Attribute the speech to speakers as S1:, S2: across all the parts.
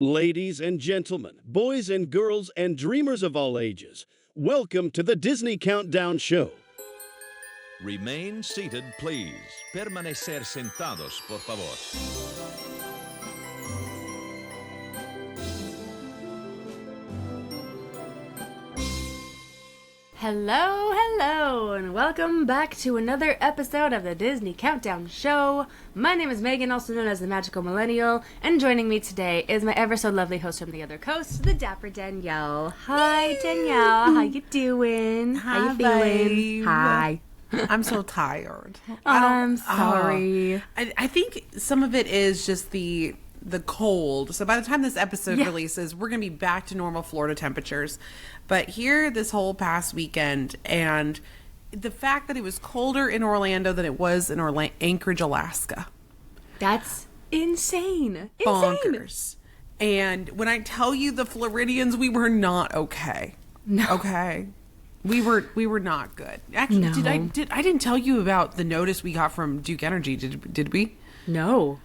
S1: Ladies and gentlemen, boys and girls, and dreamers of all ages, welcome to the Disney Countdown Show.
S2: Remain seated, please. Permanecer sentados, por favor.
S3: Hello, and welcome back to another episode of the Disney Countdown Show. My name is Megan, also known as the Magical Millennial, and joining me today is my ever so lovely host from the other coast, the Dapper Danielle. Hi, Danielle. How you doing? How you feeling?
S4: Babe.
S3: Hi.
S4: I'm so tired.
S3: I'm sorry.
S4: I think some of it is just the cold. So by the time this episode releases, we're going to be back to normal Florida temperatures. But here this whole past weekend, and the fact that it was colder in Orlando than it was in Anchorage, Alaska.
S3: That's insane.
S4: Bonkers. And when I tell you the Floridians, we were not okay.
S3: No.
S4: Okay. We were not good. Actually,
S3: No.
S4: I didn't tell you about the notice we got from Duke Energy, did we?
S3: No.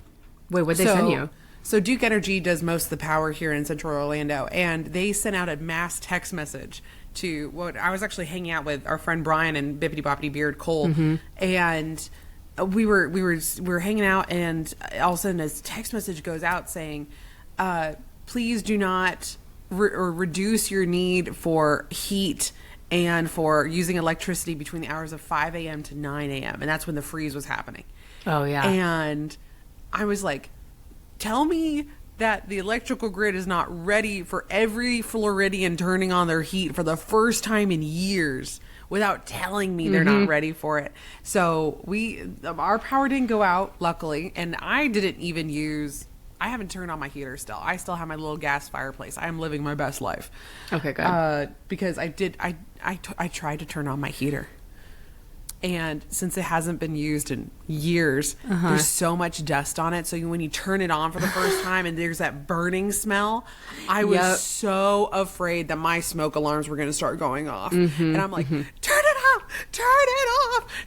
S3: Wait, what'd they send you?
S4: So Duke Energy does most of the power here in Central Orlando, and they sent out a mass text message to what I was actually hanging out with our friend Brian and Bippity Boppity Beard Cole, and we were hanging out, and all of a sudden this text message goes out saying, please do not reduce your need for heat and for using electricity between the hours of 5 a.m. to 9 a.m. And that's when the freeze was happening.
S3: Oh, yeah.
S4: And I was like, tell me that the electrical grid is not ready for every Floridian turning on their heat for the first time in years without telling me they're not ready for it. So our power didn't go out, luckily, and I haven't turned on my heater still. I still have my little gas fireplace. I'm living my best life.
S3: Okay, good.
S4: Because I tried to turn on my heater. And since it hasn't been used in years, there's so much dust on it. So when you turn it on for the first time and there's that burning smell, I was so afraid that my smoke alarms were going to start going off. And I'm like, turn it off.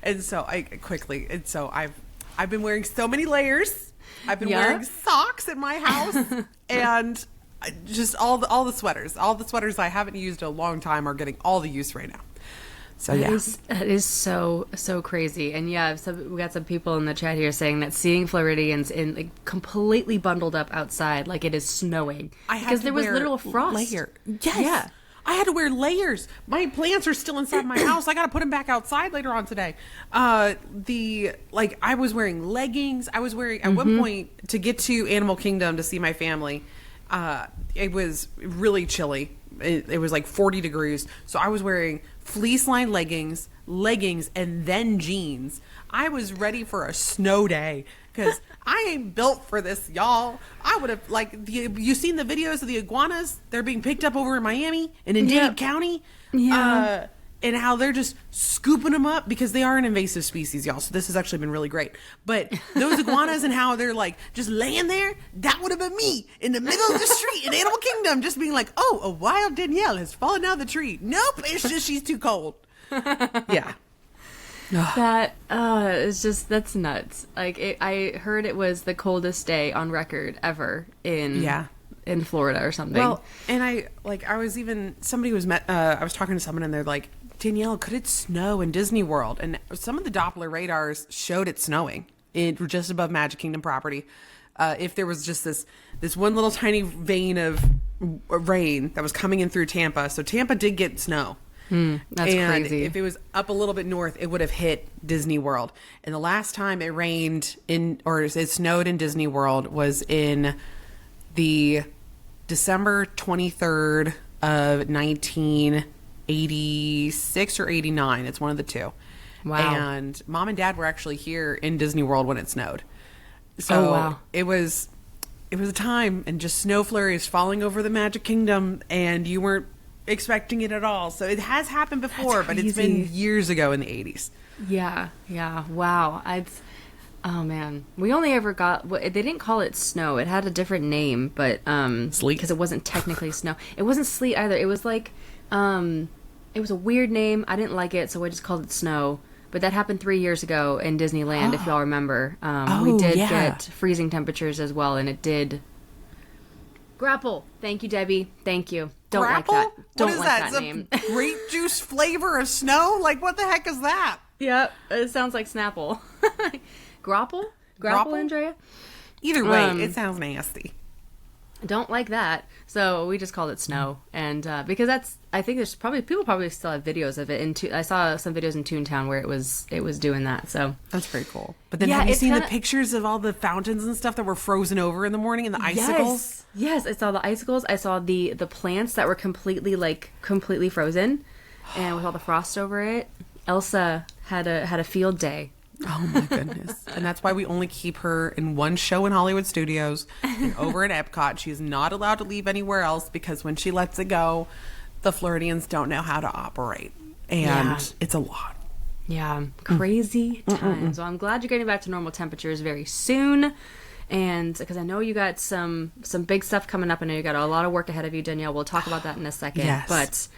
S4: And so I've been wearing so many layers. I've been wearing socks in my house and just all the sweaters. All the sweaters I haven't used in a long time are getting all the use right now. So
S3: that is so crazy. And we got some people in the chat here saying that seeing Floridians completely bundled up outside like it is snowing because there was literal frost.
S4: Yes. Yeah. I had to wear layers. My plants are still inside my house. I got to put them back outside later on today. I was wearing leggings. I was wearing at one point to get to Animal Kingdom to see my family. It was really chilly. It was like 40 degrees. So I was wearing fleece-lined leggings, and then jeans. I was ready for a snow day because I ain't built for this, y'all. I would have, you seen the videos of the iguanas? They're being picked up over in Miami and in Dade County. Yeah. And how they're just scooping them up because they are an invasive species, y'all. So this has actually been really great. But those iguanas and how they're just laying there, that would have been me in the middle of the street in Animal Kingdom, just being like, oh, a wild Danielle has fallen out of the tree. Nope, it's just she's too cold. Yeah.
S3: That's nuts. I heard it was the coldest day on record ever in Florida or something.
S4: Well, and I was talking to someone and they're like, Danielle, could it snow in Disney World? And some of the Doppler radars showed it snowing just above Magic Kingdom property. If there was just this one little tiny vein of rain that was coming in through Tampa. So Tampa did get snow.
S3: That's crazy.
S4: If it was up a little bit north, it would have hit Disney World. And the last time it snowed in Disney World was in the December 23rd of 1986 or 89. It's one of the two.
S3: Wow.
S4: And Mom and Dad were actually here in Disney World when it snowed. So it was a time, and just snow flurries falling over the Magic Kingdom, and you weren't expecting it at all. So it has happened before, but it's been years ago in the 80s.
S3: Yeah. Wow. Oh man, we only ever got. They didn't call it snow. It had a different name, but
S4: sleet,
S3: because it wasn't technically snow. It wasn't sleet either. It was it was a weird name. I didn't like it, so I just called it snow. But that happened 3 years ago in Disneyland, if y'all remember. We did get freezing temperatures as well, and it did Grapple. Thank you, Debbie. Thank you. Don't
S4: Grapple?
S3: like that. Don't
S4: what is
S3: like
S4: that?
S3: that name.
S4: Grape juice flavor of snow? Like, what the heck is that?
S3: Yep, it sounds like Snapple. Grapple? Grapple,
S4: Grapple?
S3: Andrea?
S4: Either way, it sounds nasty.
S3: Don't like that. So we just called it snow. And because I think there's people probably still have videos of it. I saw some videos in Toontown where it was doing that. So
S4: That's pretty cool. But then
S3: Yeah,
S4: have you
S3: it's
S4: seen the
S3: kinda-
S4: pictures of all the fountains and stuff that were frozen over in the morning and the icicles?
S3: Yes, I saw the icicles. I saw the plants that were completely frozen, and with all the frost over it. Elsa had a field day.
S4: Oh my goodness. And that's why we only keep her in one show in Hollywood Studios and over at Epcot. She's not allowed to leave anywhere else because when she lets it go, the Floridians don't know how to operate. And
S3: Yeah.
S4: it's a lot.
S3: Yeah, crazy times. So I'm glad you're getting back to normal temperatures very soon. And because I know you got some big stuff coming up. I know you got a lot of work ahead of you, Danielle. We'll talk about that in a second.
S4: Yes.
S3: But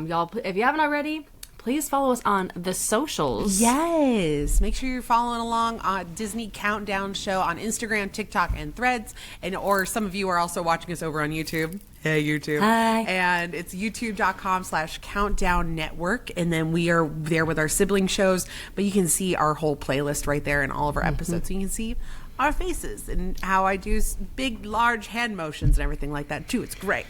S3: y'all, if you haven't already, please follow us on the socials.
S4: Yes. Make sure you're following along on Disney Countdown Show on Instagram, TikTok, and Threads. Or some of you are also watching us over on YouTube. Hey, YouTube.
S3: Hi.
S4: And it's youtube.com/countdown network. And then we are there with our sibling shows. But you can see our whole playlist right there in all of our episodes. So you can see our faces and how I do big, large hand motions and everything like that, too. It's great.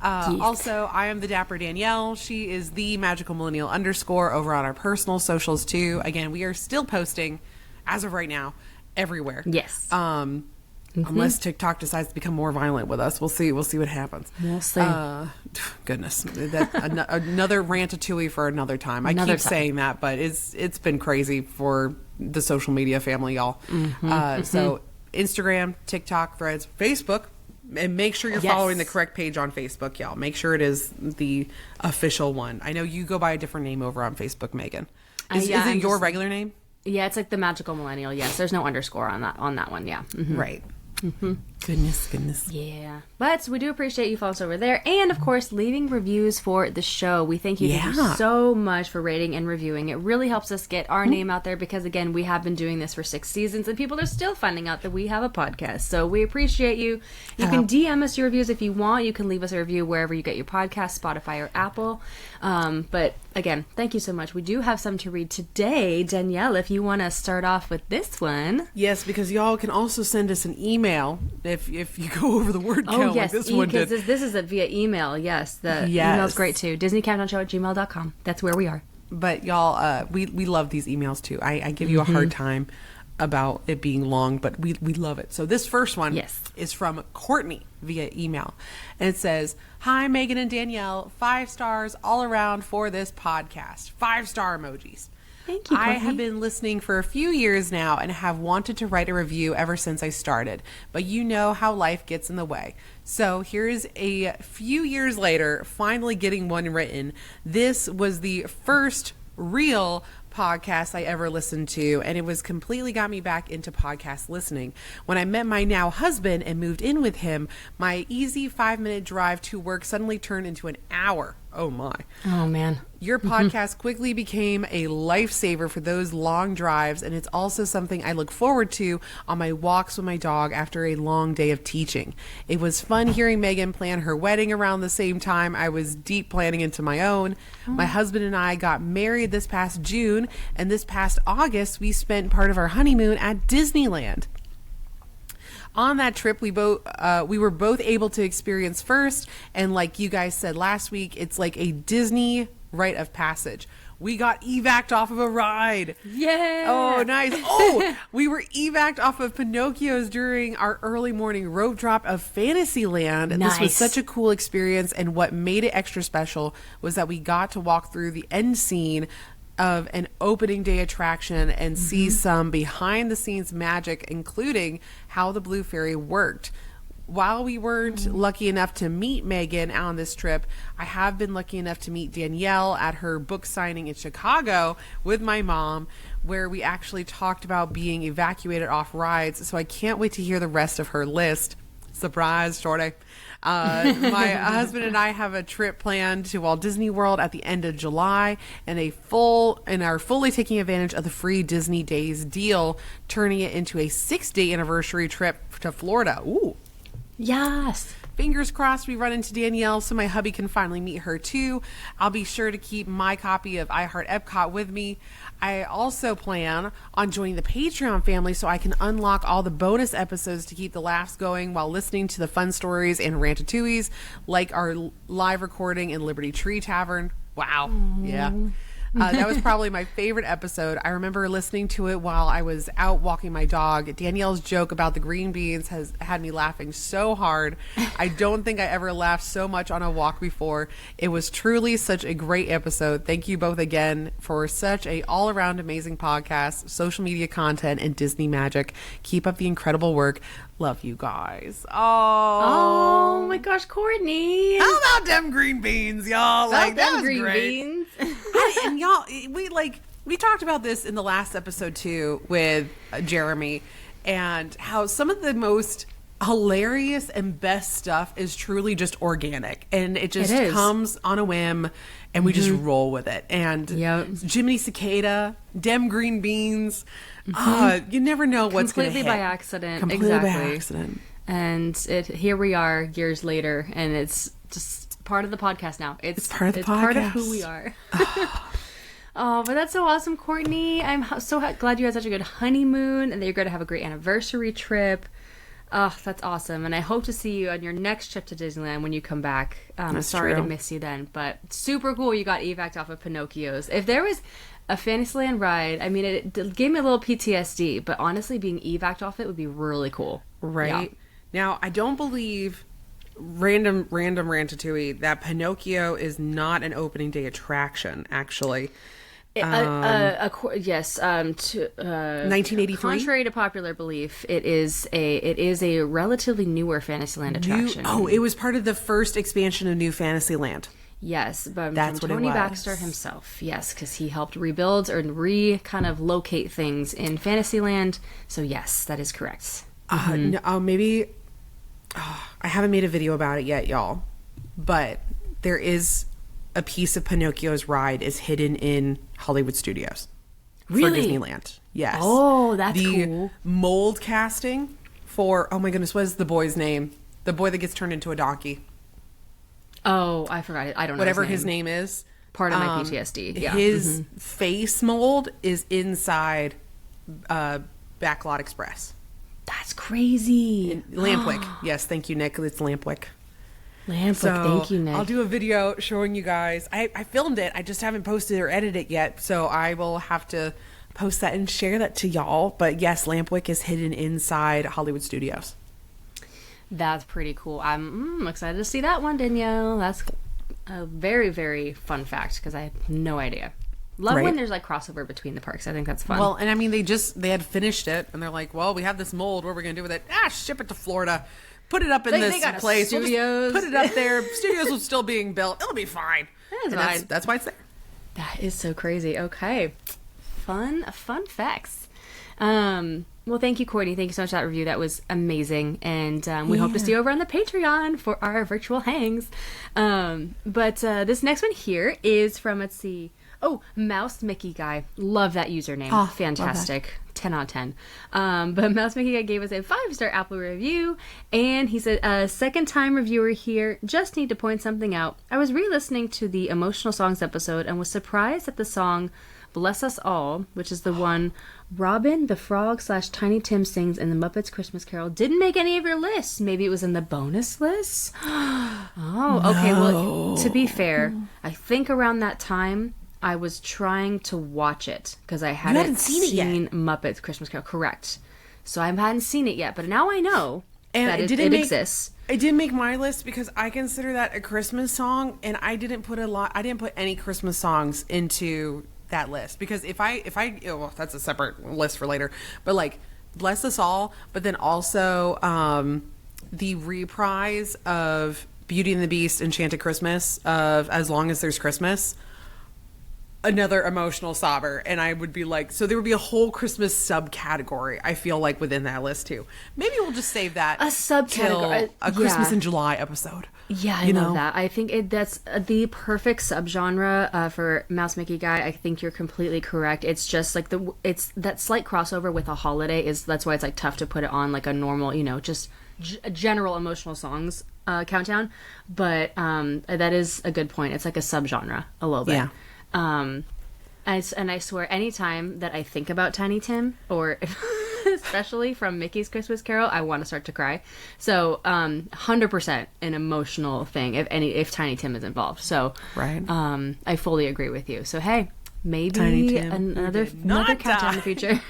S4: Also, I am the Dapper Danielle. She is the Magical Millennial _ over on our personal socials too. Again, we are still posting, as of right now, everywhere.
S3: Yes.
S4: Unless TikTok decides to become more violent with us, we'll see. We'll see what happens.
S3: We'll see.
S4: Goodness, another ratatouille for another time. I keep saying that, but it's been crazy for the social media family, y'all. So Instagram, TikTok, Threads, Facebook. And make sure you're following the correct page on Facebook, y'all. Make sure it is the official one. I know you go by a different name over on Facebook, Megan. Is it your regular name?
S3: Yeah, it's like the Magical Millennial. Yes, there's no underscore on that one. Yeah. Mhm.
S4: Right. Goodness.
S3: Yeah. But we do appreciate you folks over there. And, of course, leaving reviews for the show. We thank you so much for rating and reviewing. It really helps us get our name out there because, again, we have been doing this for 6 seasons and people are still finding out that we have a podcast. So we appreciate you. You can DM us your reviews if you want. You can leave us a review wherever you get your podcast, Spotify or Apple. But, again, thank you so much. We do have some to read today. Danielle, if you want to start off with this one.
S4: Yes, because y'all can also send us an email if you go over the word count like this one did.
S3: This is via email. Yes, the email's great too. DisneyCountdownshow@gmail.com. That's where we are.
S4: But y'all, we love these emails too. I give you a hard time about it being long, but we love it. So this first one is from Courtney via email. And it says, "Hi, Megan and Danielle. 5 stars all around for this podcast. 5-star emojis.
S3: Thank you,
S4: I
S3: Courtney.
S4: have been listening for a few years now and have wanted to write a review ever since I started, but you know how life gets in the way. So here is a few years later, finally getting one written. This was the first real podcast I ever listened to, and it was completely got me back into podcast listening. When I met my now husband and moved in with him, my easy 5-minute drive to work suddenly turned into an hour. Oh my.
S3: Oh, man.
S4: Your podcast quickly became a lifesaver for those long drives, and it's also something I look forward to on my walks with my dog after a long day of teaching. It was fun hearing Megan plan her wedding around the same time I was deep planning into my own. My husband and I got married this past June, and this past August we spent part of our honeymoon at Disneyland. On that trip, we were both able to experience first, and like you guys said last week, it's like a Disney rite of passage. We got evac'd off of a ride.
S3: Yeah.
S4: Oh, nice. Oh, we were evac'd off of Pinocchio's during our early morning rope drop of Fantasyland. And this was
S3: Nice.
S4: such a cool experience, and what made it extra special was that we got to walk through the end scene of an opening day attraction and see some behind the scenes magic, including how the Blue Fairy worked. While we weren't lucky enough to meet Megan on this trip, I have been lucky enough to meet Danielle at her book signing in Chicago with my mom, where we actually talked about being evacuated off rides. So I can't wait to hear the rest of her list. Surprise, Shorty. My husband and I have a trip planned to Walt Disney World at the end of July, and are fully taking advantage of the free Disney Days deal, turning it into a 6-day anniversary trip to Florida. Ooh.
S3: Yes.
S4: Fingers crossed we run into Danielle so my hubby can finally meet her too. I'll be sure to keep my copy of I Heart Epcot with me. I also plan on joining the Patreon family so I can unlock all the bonus episodes to keep the laughs going while listening to the fun stories and Ratatouilles, like our live recording in Liberty Tree Tavern. Wow. Yeah. That was probably my favorite episode. I remember listening to it while I was out walking my dog. Danielle's joke about the green beans has had me laughing so hard. I don't think I ever laughed so much on a walk before. It was truly such a great episode. Thank you both again for such a all-around amazing podcast, social media content, and Disney magic. Keep up the incredible work. Love you guys.
S3: Oh my gosh, Courtney.
S4: How about them green beans, y'all? Like, that was
S3: green
S4: great.
S3: beans.
S4: And y'all, we talked about this in the last episode too with Jeremy, and how some of the most hilarious and best stuff is truly just organic, and it just comes on a whim, and we just roll with it. And Jiminy Cicada, dem green beans, you never know what's going to hit.
S3: Completely by accident.
S4: Completely
S3: exactly.
S4: by accident.
S3: And here we are years later, and it's just part of the podcast now. It's
S4: part of the podcast.
S3: Part of who we are. Oh, but that's so awesome, Courtney. I'm so glad you had such a good honeymoon and that you're going to have a great anniversary trip. Oh, that's awesome. And I hope to see you on your next trip to Disneyland when you come back. Sorry to miss you then, but super cool you got evac'd off of Pinocchio's. If there was a Fantasyland ride, I mean, it gave me a little PTSD, but honestly, being evac'd off it would be really cool.
S4: Right.
S3: Yeah.
S4: Now, I don't believe... Random Ratatouille, that Pinocchio is not an opening day attraction, actually.
S3: Yes.
S4: 1983.
S3: Contrary to popular belief, it is a relatively newer Fantasyland attraction.
S4: It was part of the first expansion of New Fantasyland.
S3: Yes, but
S4: That's
S3: from
S4: what
S3: Tony
S4: it was.
S3: Baxter himself. Yes, because he helped rebuild or kind of locate things in Fantasyland. So yes, that is correct.
S4: Maybe I haven't made a video about it yet, y'all, but there is a piece of Pinocchio's ride is hidden in Hollywood Studios.
S3: Really?
S4: For Disneyland. Yes.
S3: Oh, that's
S4: the
S3: cool.
S4: mold casting for, oh my goodness, what is the boy's name? The boy that gets turned into a donkey.
S3: Oh, I forgot it. I don't know
S4: Whatever his name is.
S3: Part of my PTSD. Yeah.
S4: His face mold is inside Backlot Express.
S3: That's crazy.
S4: Lampwick. Yes, thank you, Nick. It's Lampwick.
S3: Lampwick, thank you, Nick.
S4: I'll do a video showing you guys. I filmed it. I just haven't posted or edited it yet, so I will have to post that and share that to y'all. But yes, Lampwick is hidden inside Hollywood Studios.
S3: That's pretty cool. I'm excited to see that one, Danielle. That's a very, very fun fact because I had no idea. Love when there's like crossover between the parks. I think that's fun.
S4: Well, and I mean, they had finished it, and they're like, well, we have this mold. What are we going to do with it? Ship it to Florida. Put it up in this place.
S3: Studios.
S4: We'll put it up there. Studios was still being built. It'll be fine. That's why it's there.
S3: That is so crazy. Okay. Fun facts. Well, thank you, Courtney. Thank you so much for that review. That was amazing. And we hope to see you over on the Patreon for our virtual hangs. But this next one here is from, let's see. Oh, Mouse Mickey Guy. Love that username.
S4: Oh,
S3: fantastic. 10 out of 10. But Mouse Mickey Guy gave us a 5-star Apple review. And he said, second time reviewer here. Just need to point something out. I was re-listening to the Emotional Songs episode and was surprised that the song Bless Us All, which is the one Robin the Frog / Tiny Tim sings in the Muppets Christmas Carol, didn't make any of your lists. Maybe it was in the bonus list? Oh, okay. Well, to be fair, I think around that time, I was trying to watch it because I hadn't seen it yet. Muppets Christmas Carol, correct. So I hadn't seen it yet, but now I know that it exists.
S4: It didn't make my list because I consider that a Christmas song, and I didn't put any Christmas songs into that list because if I that's a separate list for later, but like Bless Us All, but then also the reprise of Beauty and the Beast, Enchanted Christmas, of As Long as There's Christmas, another emotional sobber. And I would be like, so there would be a whole Christmas subcategory, I feel like, within that list too. Maybe we'll just save that
S3: a subcategory
S4: till a Christmas in July episode.
S3: Yeah, I love that. I think that's the perfect subgenre for Mouse Mickey Guy. I think you're completely correct. It's just like it's that slight crossover with a holiday that's why it's like tough to put it on like a normal, just a general emotional songs countdown, but that is a good point. It's like a subgenre a little bit.
S4: Yeah.
S3: I swear, anytime that I think about Tiny Tim, or especially from Mickey's Christmas Carol, I want to start to cry. So, 100% an emotional thing if Tiny Tim is involved. So,
S4: Right.
S3: I fully agree with you. So, hey, maybe
S4: Tiny Tim,
S3: another countdown in the future.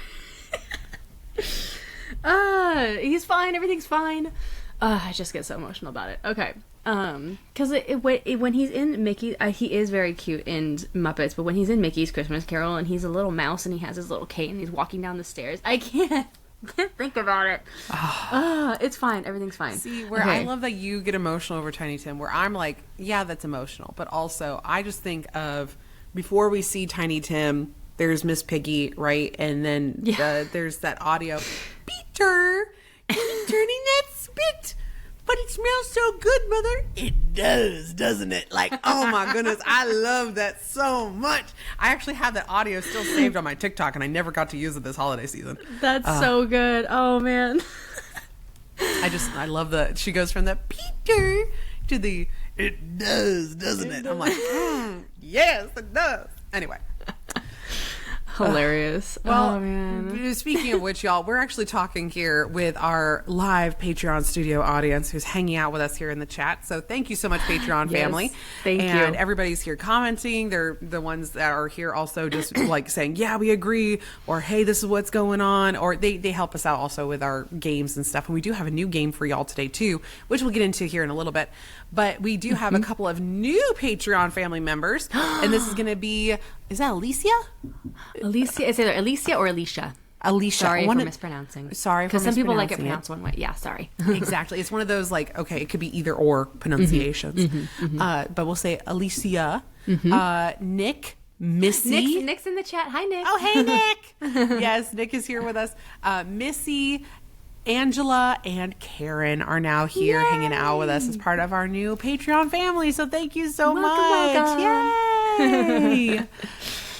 S3: He's fine. Everything's fine. I just get so emotional about it. Okay. Because when he's in Mickey, he is very cute in Muppets, but when he's in Mickey's Christmas Carol and he's a little mouse and he has his little cane and he's walking down the stairs, I can't think about it. It's fine. Everything's fine.
S4: See, where I love that you get emotional over Tiny Tim, where I'm like, yeah, that's emotional. But also, I just think of, before we see Tiny Tim, there's Miss Piggy, right? And then there's that audio, Peter, turning that spit. But it smells so good, Mother. It does, doesn't it? Like, oh my goodness, I love that so much. I actually have that audio still saved on my TikTok, and I never got to use it this holiday season.
S3: That's so good. Oh, man.
S4: I love she goes from the Peter to the, it does, doesn't it? I'm like, yes, it does. Anyway.
S3: Hilarious.
S4: Well,
S3: oh, man.
S4: Speaking of which, y'all, we're actually talking here with our live Patreon studio audience who's hanging out with us here in the chat. So thank you so much, Patreon family.
S3: Thank you.
S4: And everybody's here commenting. They're the ones that are here also just like saying, yeah, we agree, or hey, this is what's going on, or they help us out also with our games and stuff. And we do have a new game for y'all today too, which we'll get into here in a little bit. But we do have a couple of new Patreon family members, and this is going to be, is that Alicia?
S3: Alicia, it's either Alicia or Alicia.
S4: Alicia.
S3: Sorry for mispronouncing.
S4: Sorry for
S3: because some people like it
S4: mispronouncing
S3: pronounced one way. Yeah, sorry.
S4: Exactly. It's one of those like, okay, it could be either or pronunciations. But we'll say Alicia, Nick, Missy.
S3: Nick's in the chat. Hi, Nick.
S4: Oh, hey, Nick. Yes, Nick is here with us. Missy, Angela, and Karen are now here hanging out with us as part of our new Patreon family. So thank you so much.
S3: Welcome.
S4: Yay.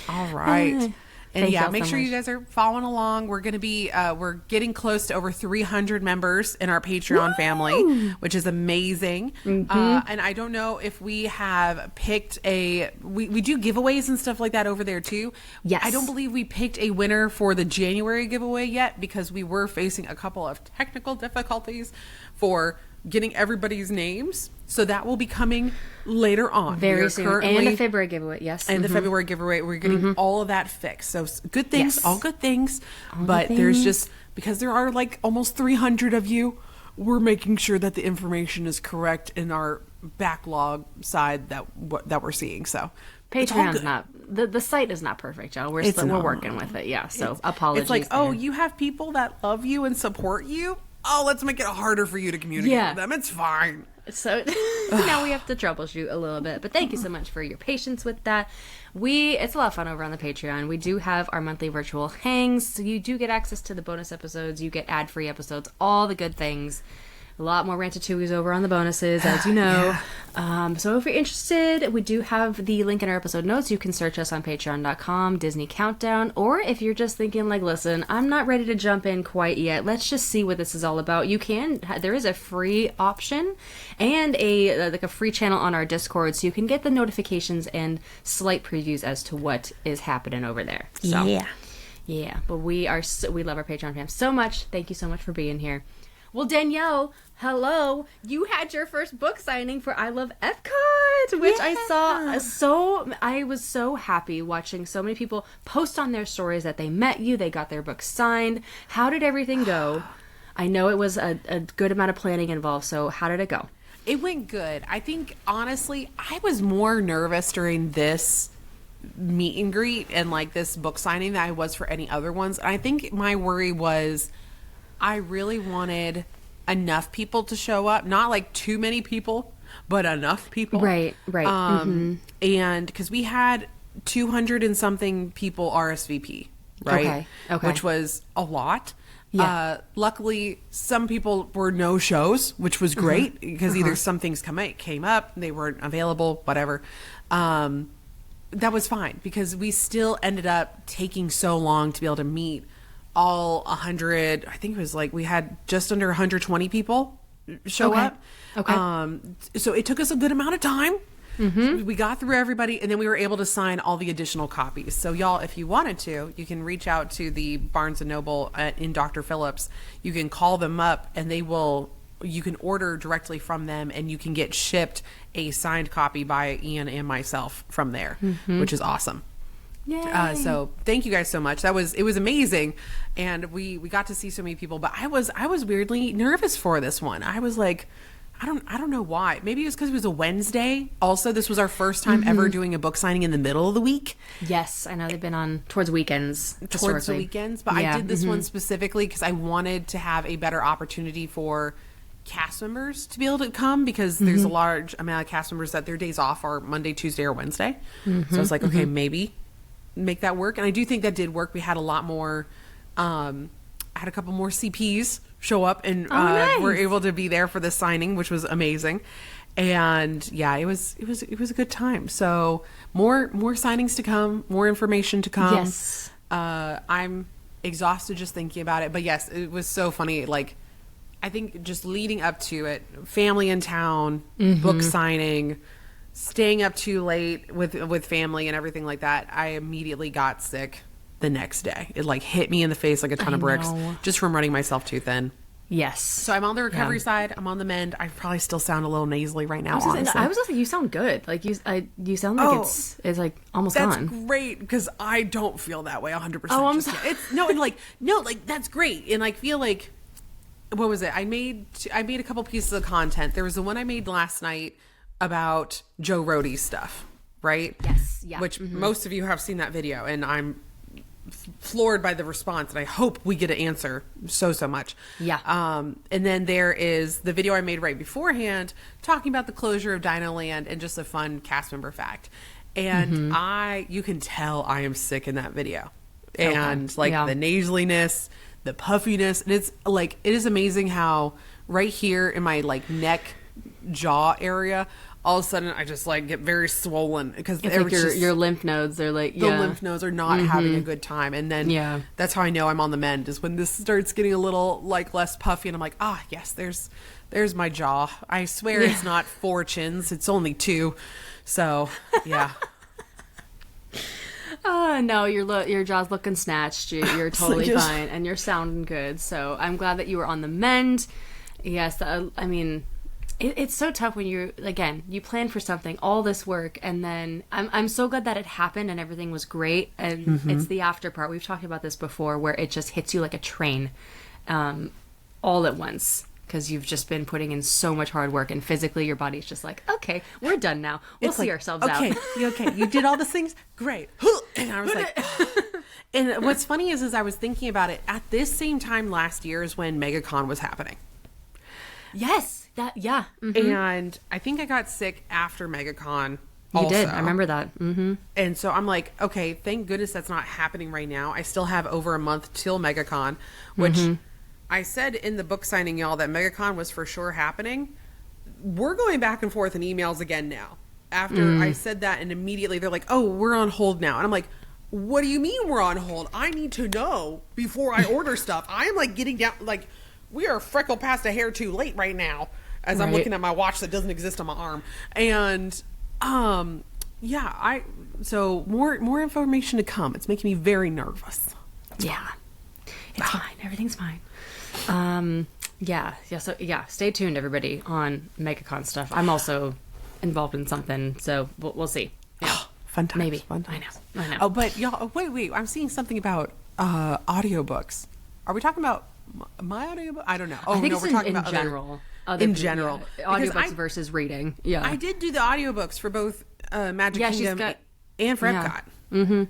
S4: All right. And
S3: Thank
S4: yeah,
S3: y'all
S4: make
S3: so
S4: sure you
S3: much.
S4: guys are following along. We're going to be, we're getting close to over 300 members in our Patreon family, which is amazing. And I don't know if we have picked we do giveaways and stuff like that over there too.
S3: Yes.
S4: I don't believe we picked a winner for the January giveaway yet because we were facing a couple of technical difficulties for getting everybody's names. So that will be coming later on.
S3: Very soon. And the February giveaway, yes.
S4: And the February giveaway, we're getting all of that fixed. So good things,
S3: Yes.
S4: all good things.
S3: All
S4: but
S3: good
S4: there's
S3: things.
S4: just, because there are like almost 300 of you, we're making sure that the information is correct in our backlog side that we're seeing. So it's all
S3: Patreon's
S4: good.
S3: not, the site is not perfect, y'all. We're
S4: It's
S3: we're
S4: not.
S3: working with it, yeah. So apologies.
S4: It's like, oh,
S3: there.
S4: you have people that love you and support you? Oh, let's make it harder for you to communicate
S3: Yeah.
S4: with them. It's fine.
S3: So now we have to troubleshoot a little bit, but thank you so much for your patience with that. It's a lot of fun over on the Patreon. We do have our monthly virtual hangs, so you do get access to the bonus episodes, you get ad-free episodes, all the good things. A lot more Ratatouilles over on the bonuses, as you know. So if you're interested, we do have the link in our episode notes. You can search us on patreon.com, Disney Countdown. Or if you're just thinking like, listen, I'm not ready to jump in quite yet. Let's just see what this is all about. You can, there is a free option and a free channel on our Discord. So you can get the notifications and slight previews as to what is happening over there. So, yeah, but we love our Patreon fam so much. Thank you so much for being here. Well, Danielle, hello. You had your first book signing for I Love Epcot, which I saw. I was so happy watching so many people post on their stories that they met you, they got their book signed. How did everything go? I know it was a good amount of planning involved, so how did it go?
S4: It went good. I think, honestly, I was more nervous during this meet and greet and like this book signing than I was for any other ones. And I think my worry was I really wanted enough people to show up, not like too many people, but enough people.
S3: Right.
S4: And because we had 200 and something people RSVP, right?
S3: Okay.
S4: Which was a lot.
S3: Yeah.
S4: Luckily, some people were no shows, which was great because either some things came up, they weren't available, whatever. That was fine because we still ended up taking so long to be able to meet all 100, I think it was like we had just under 120 people show up.
S3: Okay.
S4: So it took us a good amount of time. We got through everybody, and then we were able to sign all the additional copies. So y'all, if you wanted to, you can reach out to the Barnes & Noble in Dr. Phillips. You can call them up, and you can order directly from them, and you can get shipped a signed copy by Ian and myself from there, which is awesome.
S3: Yay.
S4: So thank you guys so much. It was amazing, and we got to see so many people. But I was weirdly nervous for this one. I was like, I don't know why. Maybe it was because it was a Wednesday. Also, this was our first time ever doing a book signing in the middle of the week.
S3: Yes, I know they've been on towards weekends.
S4: Towards the weekends, but I did this one specifically because I wanted to have a better opportunity for cast members to be able to come, because there's a large amount of cast members that their days off are Monday, Tuesday, or Wednesday. So I was like, okay, maybe make that work. And I do think that did work. We had a lot more, I had a couple more CPs show up, and
S3: nice.
S4: were able to be there for the signing, which was amazing. And yeah, it was a good time. So more signings to come, more information to come.
S3: Yes.
S4: I'm exhausted just thinking about it, but yes, it was so funny. Like, I think just leading up to it, family in town, book signing, staying up too late with family and everything like that, I immediately got sick the next day. It like hit me in the face like a ton of bricks just from running myself too thin.
S3: Yes.
S4: So I'm on the recovery side. I'm on the mend. I probably still sound a little nasally right now, honestly.
S3: I was just like, you sound good. Like you sound like it's like almost
S4: that's
S3: gone.
S4: That's great, because I don't feel that way 100%.
S3: Oh, I'm sorry.
S4: It's like that's great. And I feel like, what was it? I made a couple pieces of content. There was the one I made last night about Joe Rohde's stuff, right?
S3: Yes. Yeah.
S4: Which most of you have seen that video, and I'm floored by the response, and I hope we get an answer so much.
S3: Yeah.
S4: And then there is the video I made right beforehand talking about the closure of Dino Land and just a fun cast member fact. And you can tell I am sick in that video. And the nasaliness, the puffiness, and it's like, it is amazing how right here in my like neck jaw area, all of a sudden I just like get very swollen, because
S3: it's like your lymph nodes are like
S4: the lymph nodes are not having a good time. And then that's how I know I'm on the mend, is when this starts getting a little like less puffy, and I'm like, yes, there's my jaw. I swear it's not 4 chins, it's only 2. So yeah.
S3: No, your jaw's looking snatched. You're totally fine, and you're sounding good. So I'm glad that you were on the mend. Yes, I mean, it's so tough when you plan for something, all this work, and then I'm so glad that it happened and everything was great. And it's the after part. We've talked about this before, where it just hits you like a train, all at once. Because you've just been putting in so much hard work, and physically your body's just like, okay, we're done now. We'll see ourselves out.
S4: Okay, you did all the things, great. And I was like, and what's funny is I was thinking about it at this same time last year is when MegaCon was happening.
S3: Yes,
S4: and I think I got sick after MegaCon.
S3: You did. I remember that.
S4: And so I'm like, okay, thank goodness that's not happening right now. I still have over a month till MegaCon, which. I said in the book signing, y'all, that MegaCon was for sure happening. We're going back and forth in emails again now. After I said that, and immediately they're like, oh, we're on hold now. And I'm like, what do you mean we're on hold? I need to know before I order stuff. I am like getting down, like, we are freckle past a hair too late right now, as I'm looking at my watch that doesn't exist on my arm. And so more information to come. It's making me very nervous.
S3: Yeah. It's fine. Everything's fine. Stay tuned, everybody, on MegaCon stuff. I'm also involved in something, so we'll see. Yeah.
S4: Fun times.
S3: Maybe.
S4: Fun times.
S3: I know.
S4: Oh, but y'all, wait. I'm seeing something about audiobooks. Are we talking about my audiobook? I don't know.
S3: I think
S4: no,
S3: it's
S4: we're talking
S3: in
S4: about
S3: general.
S4: In general.
S3: Audiobooks versus reading. Yeah.
S4: I did do the audiobooks for both Magic Kingdom and for Epcot.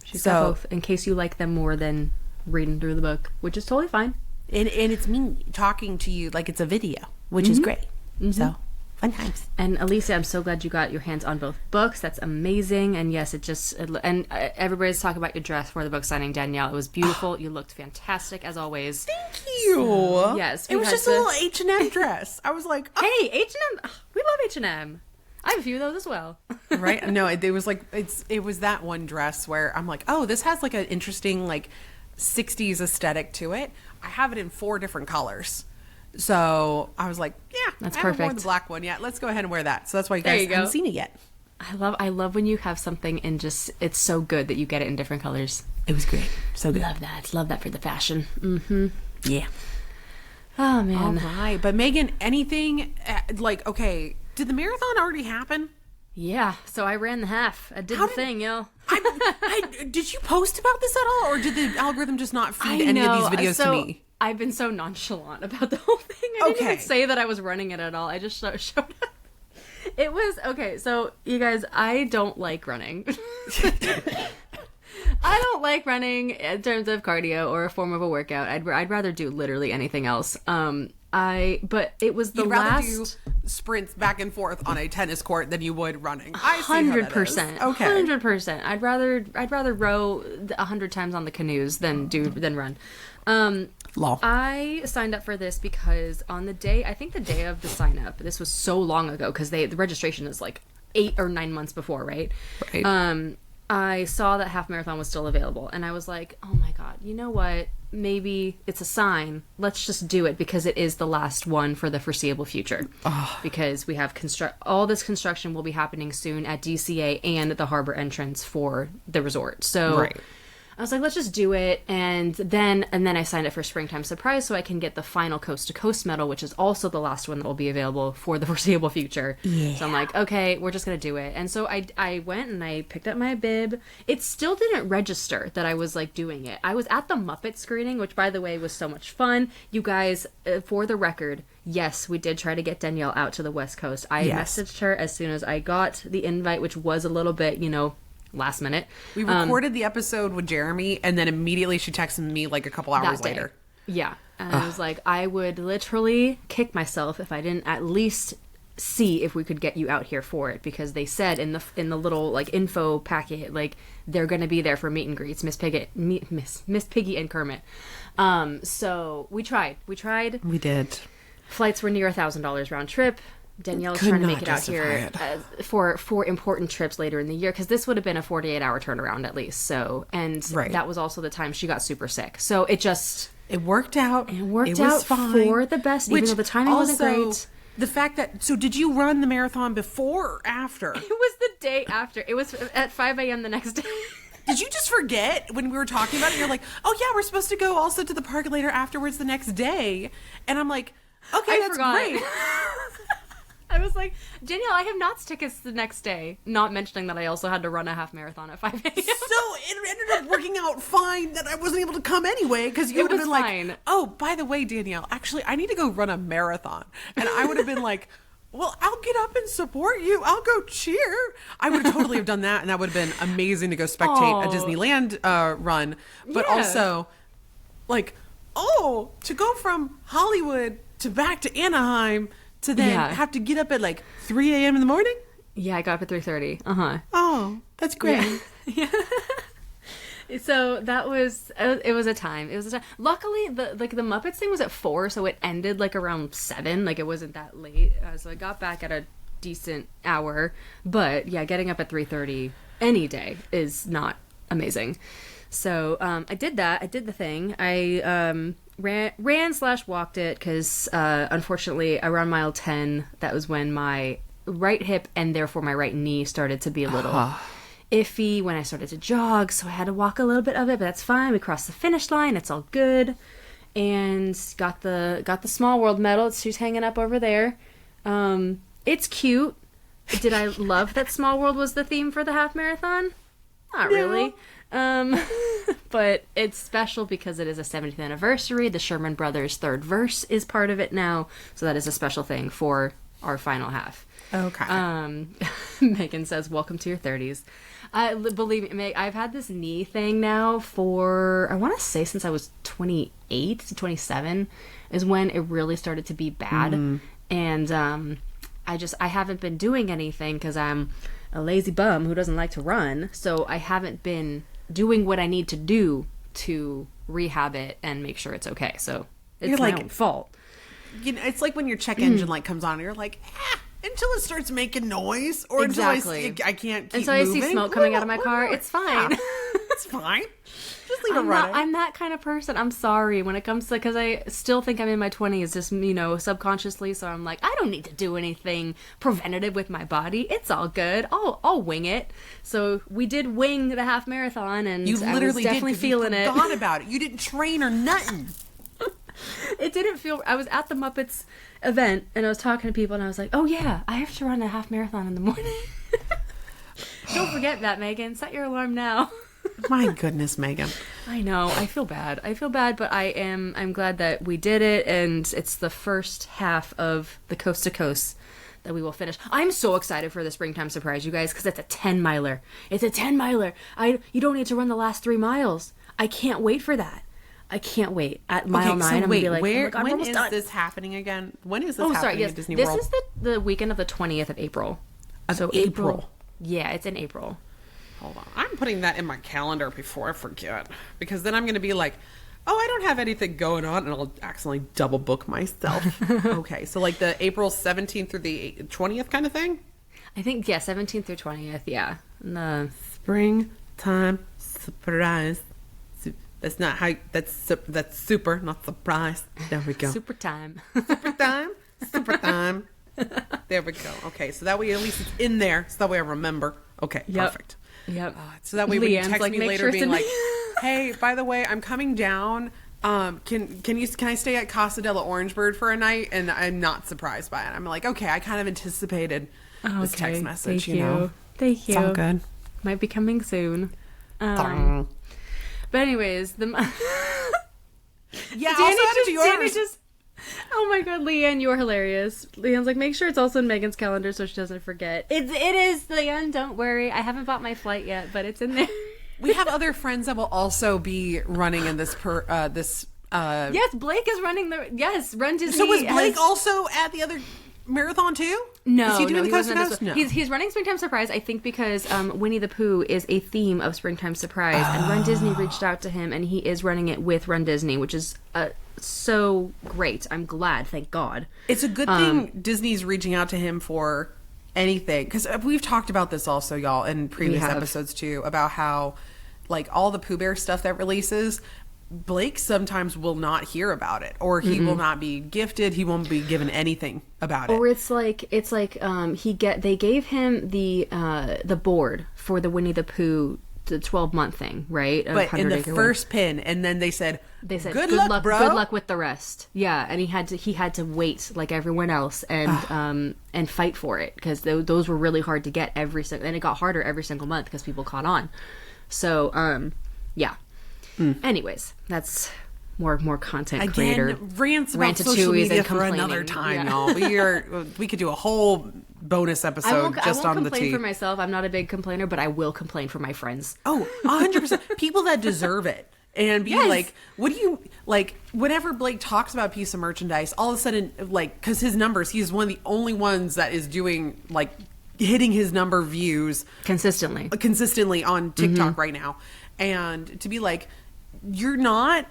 S3: She's got both, in case you like them more than reading through the book, which is totally fine.
S4: And it's me talking to you like it's a video, which is great. So, fun times.
S3: And Alicia, I'm so glad you got your hands on both books. That's amazing. And yes, everybody's talking about your dress for the book signing, Danielle. It was beautiful. You looked fantastic, as always.
S4: Thank you.
S3: So, yes.
S4: It was just a little H&M dress. I was like,
S3: hey, H&M. We love H&M. I have a few of those as well.
S4: Right? No, it was like, it was that one dress where I'm like, oh, this has like an interesting, like, 60s aesthetic to it. I have it in 4 different colors. So I was like, yeah,
S3: That's
S4: I haven't worn
S3: perfect.
S4: the black one yet. Let's go ahead and wear that. So that's why you
S3: There
S4: guys
S3: you go.
S4: haven't seen it yet.
S3: I love when you have something and just it's so good that you get it in different colors.
S4: It was great. So good.
S3: Love that for the fashion. Mm-hmm.
S4: Yeah.
S3: Oh
S4: All
S3: man.
S4: right. But Megan, anything like, okay, did the marathon already happen?
S3: Yeah. So I ran the half. I did
S4: How
S3: the
S4: did-
S3: thing, yo.
S4: Did you post about this at all, or did the algorithm just not feed any of these videos
S3: so,
S4: to me?
S3: I've been so nonchalant about the whole thing. I didn't
S4: Okay.
S3: even say that I was running it at all. I just showed up. It was okay. So you guys, I don't like running. I don't like running in terms of cardio or a form of a workout. I'd rather do literally anything else. But it was the
S4: You'd rather
S3: last.
S4: do sprints back and forth on a tennis court than you would running. I see how that is.
S3: 100%.
S4: Okay.
S3: 100%. I'd rather row 100 times on the canoes than run.
S4: Lol.
S3: I signed up for this because on the day, I think the day of the sign up, this was so long ago because the registration is like 8 or 9 months before, right?
S4: Right.
S3: I saw that half marathon was still available and I was like, oh my God, you know what? Maybe it's a sign. Let's just do it because it is the last one for the foreseeable future. Because we have all this construction will be happening soon at DCA and the harbor entrance for the resort. So
S4: Right.
S3: I was like, let's just do it. And then I signed up for Springtime Surprise so I can get the final Coast to Coast medal, which is also the last one that will be available for the foreseeable future. Yeah. So I'm like, okay, we're just going to do it. And so I went and I picked up my bib. It still didn't register that I was like doing it. I was at the Muppet screening, which by the way was so much fun. You guys, for the record, yes, we did try to get Danielle out to the West Coast. I
S4: Yes.
S3: messaged her as soon as I got the invite, which was a little bit, last minute.
S4: We recorded the episode with Jeremy, and then immediately she texted me like a couple hours
S3: that day.
S4: later.
S3: Yeah. And I was like, I would literally kick myself if I didn't at least see if we could get you out here for it, because they said in the little like info packet, like they're going to be there for meet and greets, Miss Piggy and Kermit. So we tried.
S4: We did.
S3: Flights were near $1,000 round trip. Danielle's
S4: Could
S3: trying to
S4: not
S3: make it out here for important trips later in the year, because this would have been a 48-hour turnaround at least. So, and
S4: Right.
S3: that was also the time she got super sick. So it
S4: worked out.
S3: It worked
S4: was
S3: out
S4: fine.
S3: for the best, even though the timing wasn't great.
S4: The fact that, so did you run the marathon before or after?
S3: It was the day after. It was at 5 a.m. the next day.
S4: Did you just forget when we were talking about it? You're like, oh yeah, we're supposed to go also to the park later afterwards the next day. And I'm like, okay, that's
S3: forgot.
S4: great.
S3: I was like, Danielle, I have Knott's tickets the next day. Not mentioning that I also had to run a half marathon at 5 a.m.
S4: So it ended up working out fine that I wasn't able to come anyway, because you
S3: It
S4: would have
S3: was
S4: been
S3: fine.
S4: like, oh, by the way, Danielle, actually, I need to go run a marathon. And I would have been like, well, I'll get up and support you. I'll go cheer. I would totally have done that, and that would have been amazing to go spectate a
S3: Aw.
S4: Disneyland run. But
S3: Yeah.
S4: also, like, to go from Hollywood to back to Anaheim to then
S3: Yeah.
S4: have to get up at like 3 a.m. in the morning?
S3: Yeah, I got up at 3:30.
S4: Oh, that's great.
S3: Yeah. So that was it was a time. Luckily, the Muppets thing was at 4, so it ended like around 7. Like it wasn't that late. So I got back at a decent hour. But yeah, getting up at 3:30 any day is not amazing. So I did that. I did the thing. I ran/walked it because unfortunately around mile 10, that was when my right hip and therefore my right knee started to be a little iffy when I started to jog, so I had to walk a little bit of it, but that's fine. We crossed the finish line, it's all good, and got the Small World medal. She's hanging up over there. It's cute. Did I love that Small World was the theme for the half marathon? Not really. But it's special because it is a 70th anniversary. The Sherman Brothers' third verse is part of it now, so that is a special thing for our final half.
S4: Okay.
S3: Megan says, welcome to your 30s. Believe me, Meg, I've had this knee thing now for, I want to say since I was 28 to 27 is when it really started to be bad. And I haven't been doing anything because I'm a lazy bum who doesn't like to run. So I haven't been doing what I need to do to rehab it and make sure it's okay. So it's
S4: You're
S3: my
S4: like-
S3: own fault.
S4: You know, it's like when your check engine light comes on and you're like, until it starts making noise, or
S3: Exactly.
S4: until I can't keep
S3: Until I see
S4: moving.
S3: smoke coming out of my car, it's fine.
S4: Yeah. It's fine. Just leave it running.
S3: I'm that kind of person. I'm sorry when it comes to, because I still think I'm in my 20s, just, subconsciously. So I'm like, I don't need to do anything preventative with my body. It's all good. I'll wing it. So we did wing the half marathon, and
S4: You
S3: I
S4: literally
S3: was definitely
S4: did,
S3: feeling
S4: you forgot about it. You didn't train or nothing.
S3: It didn't feel. I was at the Muppets event, and I was talking to people, and I was like, oh yeah, I have to run a half marathon in the morning. Don't forget that, Megan. Set your alarm now.
S4: My goodness, Megan.
S3: I know. I feel bad, but I'm glad that we did it, and it's the first half of the Coast to Coast that we will finish. I'm so excited for the springtime surprise, you guys, because it's a 10-miler. It's a 10-miler. You don't need to run the last 3 miles. I can't wait for that. I can't wait. At mile 9, I'm going to be like,
S4: where,
S3: oh my God,
S4: when
S3: is
S4: this happening again? When is this happening at Disney
S3: this
S4: World?
S3: is the weekend of the 20th of April.
S4: April.
S3: Yeah, it's in April.
S4: Hold on. I'm putting that in my calendar before I forget. Because then I'm going to be like, oh, I don't have anything going on. And I'll accidentally double book myself. Okay. So like the April 17th through the 20th kind of thing?
S3: I think, 17th through 20th, yeah. And
S4: Springtime surprise. That's not how, that's super, not surprise. There we go.
S3: super time.
S4: Super time. Super time. There we go. Okay. So that way at least it's in there. So that way I remember. Okay.
S3: Yep.
S4: Perfect.
S3: Yep.
S4: So that way when you
S3: Leanne's
S4: text
S3: like,
S4: me
S3: make
S4: later
S3: sure it's
S4: being
S3: in-
S4: like, hey, by the way, I'm coming down. Can I stay at Casa de la Orangeburg for a night? And I'm not surprised by it. I'm like, okay, I kind of anticipated this text message,
S3: Thank
S4: you know.
S3: Thank you.
S4: It's all good.
S3: Might be coming soon. But anyways,
S4: Yeah,
S3: Danny
S4: also added to yours.
S3: Oh my God, Leanne, you're hilarious. Leanne's like, make sure it's also in Megan's calendar so she doesn't forget. It is, Leanne, don't worry. I haven't bought my flight yet, but it's in there.
S4: We have other friends that will also be running in this
S3: Yes, Blake is running Run Disney.
S4: So was Blake also at the other marathon too?
S3: No,
S4: is he doing the
S3: he
S4: Coast to
S3: wasn't.
S4: Coast? No.
S3: He's running Springtime Surprise, I think, because Winnie the Pooh is a theme of Springtime Surprise, and Run Disney reached out to him, and he is running it with Run Disney, which is so great. I'm glad, thank God.
S4: It's a good thing Disney's reaching out to him for anything, because we've talked about this also, y'all, in previous episodes too, about how like all the Pooh Bear stuff that releases, Blake sometimes will not hear about it, or he will not be gifted. He won't be given anything about it.
S3: Or it's like they gave him the board for the Winnie the Pooh, the 12-month thing, right?
S4: But in the first pin, and then they said good luck, bro.
S3: Good luck with the rest. Yeah, and he had to wait like everyone else and fight for it, because those were really hard to get and it got harder every single month because people caught on. So yeah. Anyways, that's more content creator
S4: rants about social media for another time, y'all. We could do a whole bonus episode
S3: I won't
S4: on the
S3: complain
S4: tea.
S3: for myself. I'm not a big complainer, but I will complain for my friends.
S4: Oh, 100%. People that deserve it. And be like, what do you, like, whenever Blake talks about a piece of merchandise, all of a sudden, like, because his numbers, he's one of the only ones that is doing, like, hitting his number views consistently on TikTok right now. And to be like, you're not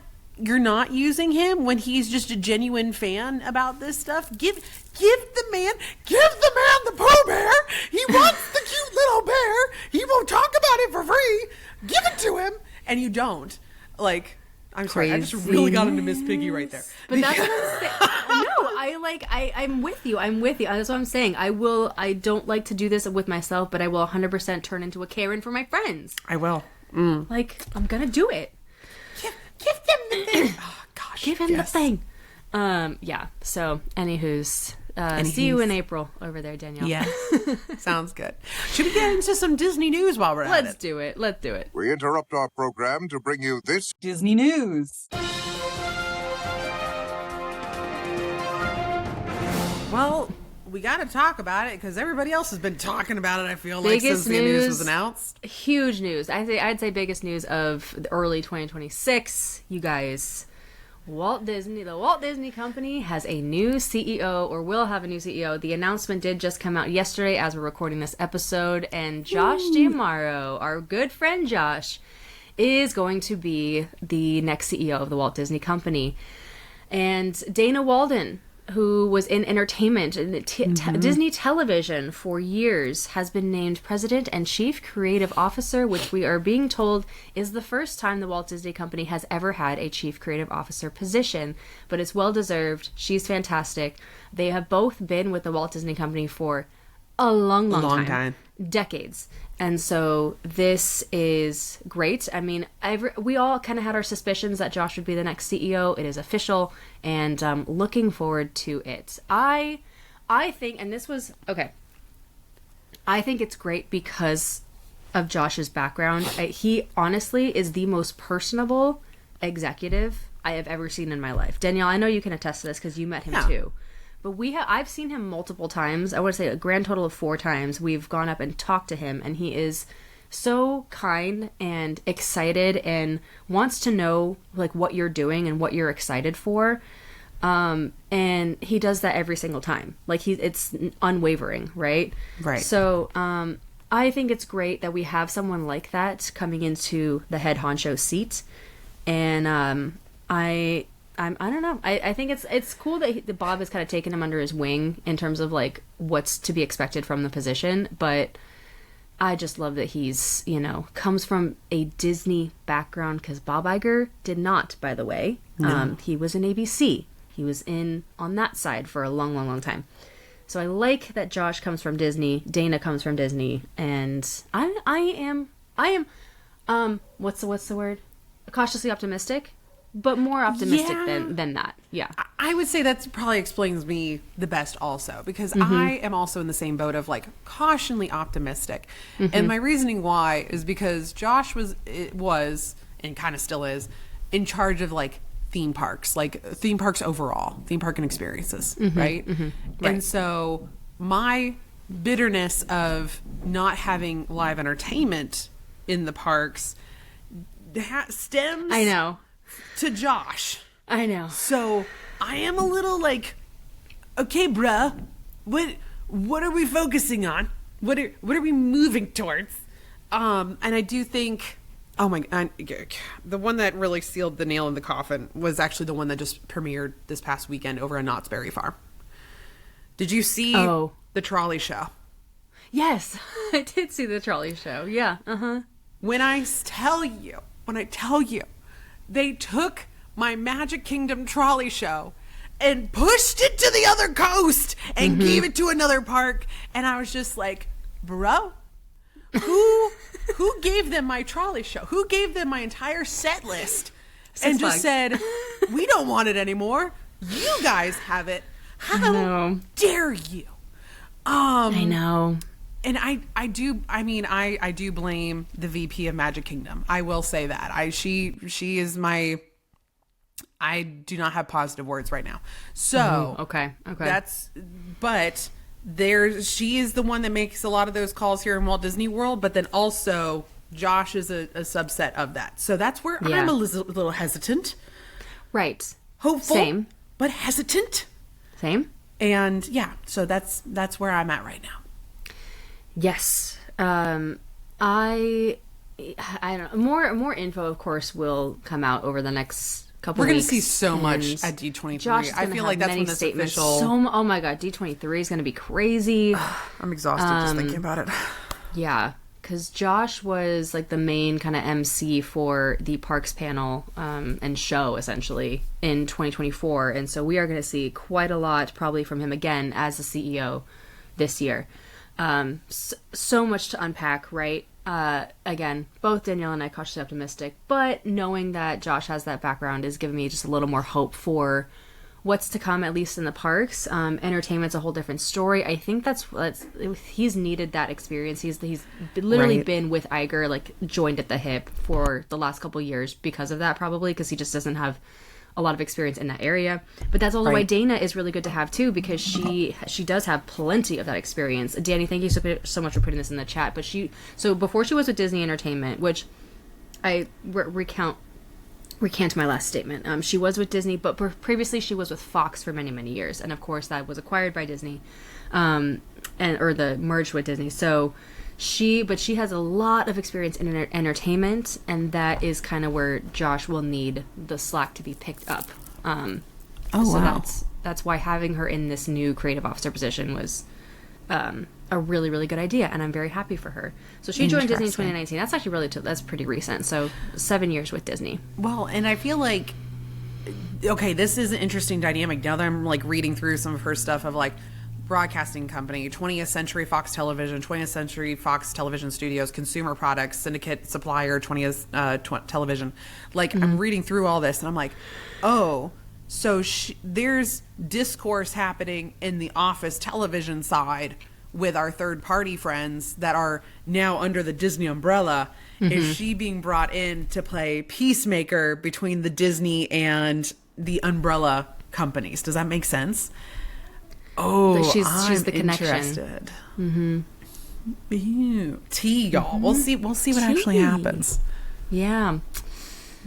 S4: using him when he's just a genuine fan about this stuff. Give the man the Pooh Bear. He wants the cute little bear. He won't talk about it for free. Give it to him, and you don't. Like, I'm sorry, I just really got into Miss Piggy right there.
S3: But that's what I'm saying. No, I'm with you. That's what I'm saying. I don't like to do this with myself, but I will 100% turn into a Karen for my friends.
S4: I will.
S3: Like, I'm gonna do it.
S4: Give them the thing. Oh, gosh.
S3: Give him the thing. Yeah. So, anywho's. See you in April over there, Danielle.
S4: Yeah. Sounds good. Should we get into some Disney news while we're at it?
S3: Let's do it.
S5: We interrupt our program to bring you this
S6: Disney news.
S4: Well, we got to talk about it because everybody else has been talking about it, I feel like,
S3: Biggest
S4: since the news was announced.
S3: Huge news. I'd say biggest news of the early 2026. You guys, the Walt Disney Company has a new CEO, or will have a new CEO. The announcement did just come out yesterday as we're recording this episode, and Josh D'Amaro, our good friend Josh, is going to be the next CEO of the Walt Disney Company. And Dana Walden who was in entertainment and Disney television for years, has been named President and Chief Creative Officer, which we are being told is the first time the Walt Disney Company has ever had a Chief Creative Officer position. But it's well deserved. She's fantastic. They have both been with the Walt Disney Company for a long time. Decades. And so this is great. I mean, we all kind of had our suspicions that Josh would be the next CEO. It is official, and looking forward to it. I think, and this was, okay, I think it's great because of Josh's background. He honestly is the most personable executive I have ever seen in my life. Danielle, I know you can attest to this because you met him too. But I've seen him multiple times. I want to say a grand total of 4 times. We've gone up and talked to him, and he is so kind and excited and wants to know like what you're doing and what you're excited for. And he does that every single time. Like it's unwavering, right?
S4: Right.
S3: So I think it's great that we have someone like that coming into the head honcho seat, and I don't know. I think it's cool that Bob has kind of taken him under his wing in terms of like what's to be expected from the position. But I just love that he's, comes from a Disney background, because Bob Iger did not, by the way. No. He was in ABC. He was on that side for a long, long, long time. So I like that Josh comes from Disney, Dana comes from Disney, and I am what's the word? Cautiously optimistic. But more optimistic than that. Yeah.
S4: I would say that probably explains me the best also, because I am also in the same boat of like cautiously optimistic. And my reasoning why is because Josh was and kind of still is in charge of like theme parks overall, theme park and experiences. Right.
S3: Right.
S4: And so my bitterness of not having live entertainment in the parks stems.
S3: I know.
S4: To Josh.
S3: I know.
S4: So I am a little like, okay, bruh, what are we focusing on? What are we moving towards? And I do think, oh my God, the one that really sealed the nail in the coffin was actually the one that just premiered this past weekend over at Knott's Berry Farm. Did you see the trolley show?
S3: Yes, I did see the trolley show. Yeah.
S4: When I tell you, they took my Magic Kingdom trolley show and pushed it to the other coast and gave it to another park. And I was just like, bro, who gave them my trolley show? Who gave them my entire set list? And just said, we don't want it anymore. You guys have it. How dare you?
S3: I know.
S4: And I do blame the VP of Magic Kingdom. I will say that. She is I do not have positive words right now. So
S3: okay.
S4: She is the one that makes a lot of those calls here in Walt Disney World, but then also Josh is a subset of that. So that's where I'm a little hesitant.
S3: Right.
S4: Hopeful.
S3: Same.
S4: But hesitant.
S3: Same.
S4: And so that's where I'm at right now.
S3: Yes. I don't know. More info, of course, will come out over the next couple
S4: We're
S3: weeks.
S4: We're going to see so much at D23. I feel like that's when it's official.
S3: Oh my God, D23 is going to be crazy.
S4: I'm exhausted just thinking about it.
S3: Yeah, because Josh was like the main kind of MC for the parks panel and show, essentially, in 2024. And so we are going to see quite a lot probably from him again as the CEO this year. So much to unpack, right? Again, both Danielle and I cautiously optimistic, but knowing that Josh has that background is giving me just a little more hope for what's to come, at least in the parks. Entertainment's a whole different story. I think that's he's needed that experience. He's literally been with Iger, like joined at the hip for the last couple years because of that, probably because he just doesn't have a lot of experience in that area. But that's also why Dana is really good to have too, because she does have plenty of that experience. Danny, thank you so much for putting this in the chat. But so before she was with Disney Entertainment, which I recant my last statement. She was with Disney, but previously she was with Fox for many, many years, and of course that was acquired by Disney, or the merged with Disney. So she has a lot of experience in entertainment, and that is kind of where Josh will need the slack to be picked up. that's why having her in this new creative officer position was a really, really good idea, and I'm very happy for her. So she joined Disney in 2019. That's actually that's pretty recent. So 7 years with Disney.
S4: Well, and I feel like, okay, this is an interesting dynamic now that I'm like reading through some of her stuff of like broadcasting company, 20th Century Fox Television, 20th Century Fox Television Studios, consumer products, syndicate supplier, 20th Television. Like, I'm reading through all this and I'm like, oh, so there's discourse happening in the Office television side with our third party friends that are now under the Disney umbrella. Is she being brought in to play peacemaker between the Disney and the umbrella companies? Does that make sense? Oh,
S3: she's the connection.
S4: Interested. Tea, y'all. We'll see what actually happens.
S3: Yeah.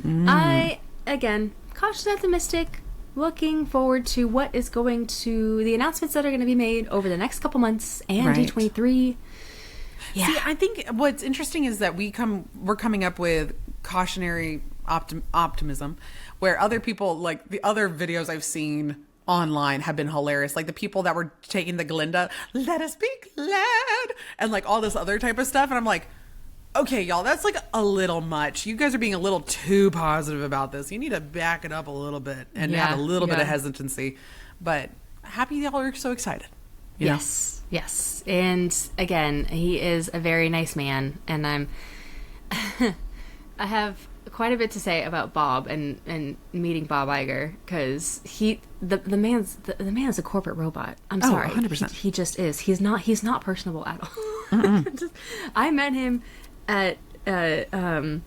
S3: I, again, cautiously optimistic, looking forward to what is going to, the announcements that are going to be made over the next couple months and
S4: Right.
S3: D23. Yeah.
S4: See, I think what's interesting is that we're coming up with cautionary optimism, where other people, like the other videos I've seen online have been hilarious. Like the people that were taking the Glinda, let us be glad, and like all this other type of stuff. And I'm like, okay, y'all, that's like a little much. You guys are being a little too positive about this. You need to back it up a little bit and have a little bit of hesitancy. But happy y'all are so excited. You know?
S3: Yes. And again, he is a very nice man, and I have quite a bit to say about Bob and meeting Bob Iger, because the man's a corporate robot. I'm sorry.
S4: 100%.
S3: He just is. He's not personable at all. I met him at oh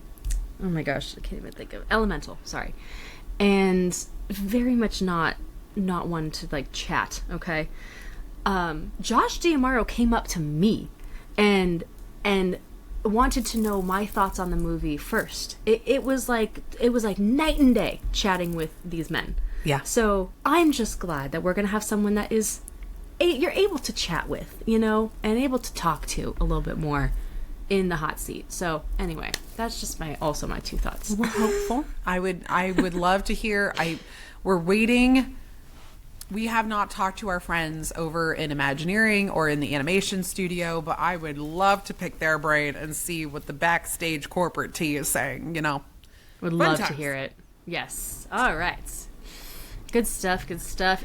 S3: my gosh, I can't even think of Elemental, sorry. And very much not one to like chat, okay? Josh D'Amaro came up to me and wanted to know my thoughts on the movie first. It was like night and day chatting with these men.
S4: Yeah.
S3: So I'm just glad that we're gonna have someone that is you're able to chat with, you know, and able to talk to a little bit more in the hot seat. So anyway, that's just my 2 thoughts.
S4: We're hopeful. I would love to hear. We're waiting. We have not talked to our friends over in Imagineering or in the animation studio, but I would love to pick their brain and see what the backstage corporate tea is saying, you know.
S3: Would love to hear it. Yes. All right. Good stuff.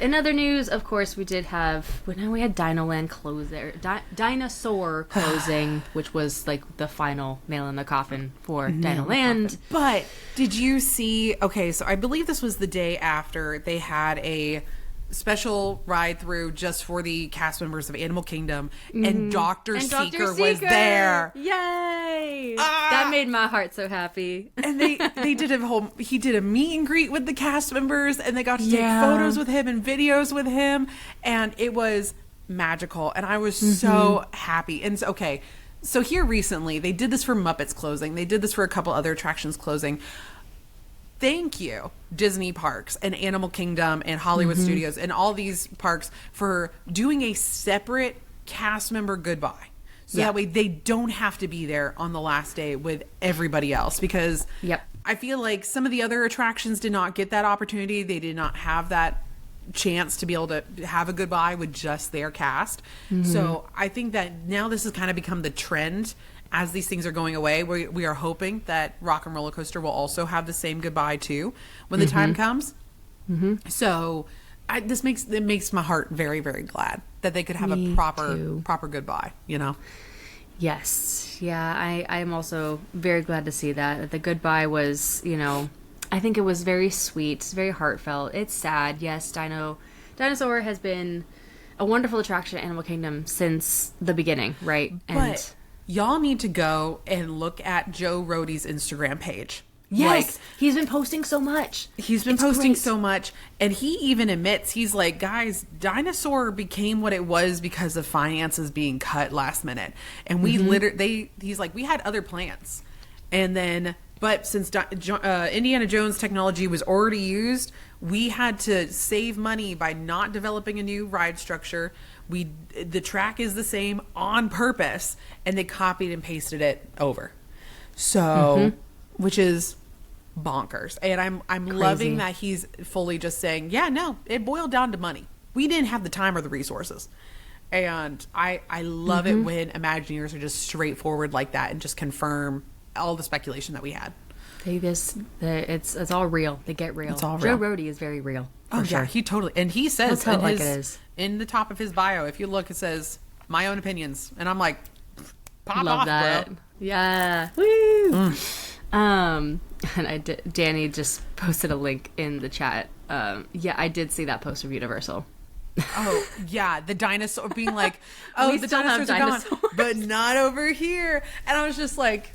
S3: In other news, of course, we had Dinoland close there. Dinosaur closing, which was like the final nail in the coffin for Dinoland.
S4: But did you see, okay, so I believe this was the day after they had a special ride through just for the cast members of Animal Kingdom, and Dr. Seeker was there.
S3: Yay! That made my heart so happy.
S4: And they did he did a meet and greet with the cast members, and they got to take photos with him and videos with him, and it was magical, and I was so happy. And so here recently, they did this for Muppets closing. They did this for a couple other attractions closing. Thank you, Disney Parks and Animal Kingdom and Hollywood Studios and all these parks for doing a separate cast member goodbye. So that way they don't have to be there on the last day with everybody else. Because I feel like some of the other attractions did not get that opportunity. They did not have that chance to be able to have a goodbye with just their cast. So I think that now this has kind of become the trend. As these things are going away, we are hoping that Rock and Roller Coaster will also have the same goodbye too when the time comes. So it makes my heart very, very glad that they could have a proper goodbye, you know?
S3: Yes. Yeah, I am also very glad to see that. The goodbye was, you know, I think it was very sweet, very heartfelt. It's sad. Yes, Dinosaur has been a wonderful attraction at Animal Kingdom since the beginning, right?
S4: But y'all need to go and look at Joe Rohde's Instagram page.
S3: Yes, he's been posting so much.
S4: So much. And he even admits, he's like, guys, Dinosaur became what it was because of finances being cut last minute. And we he's like, we had other plans. And then, but since Indiana Jones technology was already used, we had to save money by not developing a new ride structure. The track is the same on purpose, and they copied and pasted it over. So, which is bonkers. And I'm loving that he's fully just saying, yeah, no, it boiled down to money. We didn't have the time or the resources. And I love it when Imagineers are just straightforward like that and just confirm all the speculation that we had.
S3: It's all real. They get real.
S4: It's all
S3: Joe
S4: real.
S3: Rohde is very real.
S4: Oh,
S3: sure.
S4: yeah, he totally, and he says
S3: He'll tell it like it is.
S4: in the top of his bio, if you look, it says, my own opinions. And I'm like, pop
S3: Love
S4: off,
S3: that.
S4: bro.
S3: Yeah. Woo. And Danny just posted a link in the chat. Yeah, I did see that post of Universal.
S4: Oh, yeah, the dinosaur being like, oh,
S3: We
S4: the
S3: still have
S4: dinosaurs are gone,
S3: dinosaurs.
S4: but not over here. And I was just like,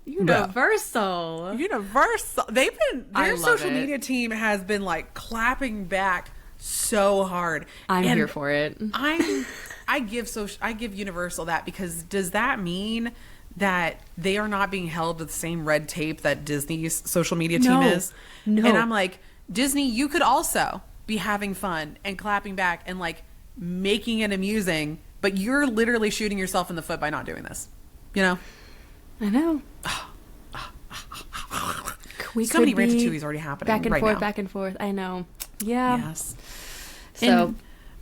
S3: Universal.
S4: Universal. They've been,
S3: I
S4: their
S3: love
S4: social
S3: it.
S4: media team has been like clapping back so hard.
S3: I'm
S4: And
S3: here for it.
S4: I give Universal that, because does that mean that they are not being held to the same red tape that Disney's social media team is?
S3: No.
S4: And I'm like, Disney, you could also be having fun and clapping back and like making it amusing, but you're literally shooting yourself in the foot by not doing this. You know?
S3: I know. We
S4: So many
S3: could be
S4: Ratatouille's already happening
S3: back and
S4: right
S3: forth,
S4: now.
S3: back and forth. I know. Yeah.
S4: Yes.
S3: So,
S4: And-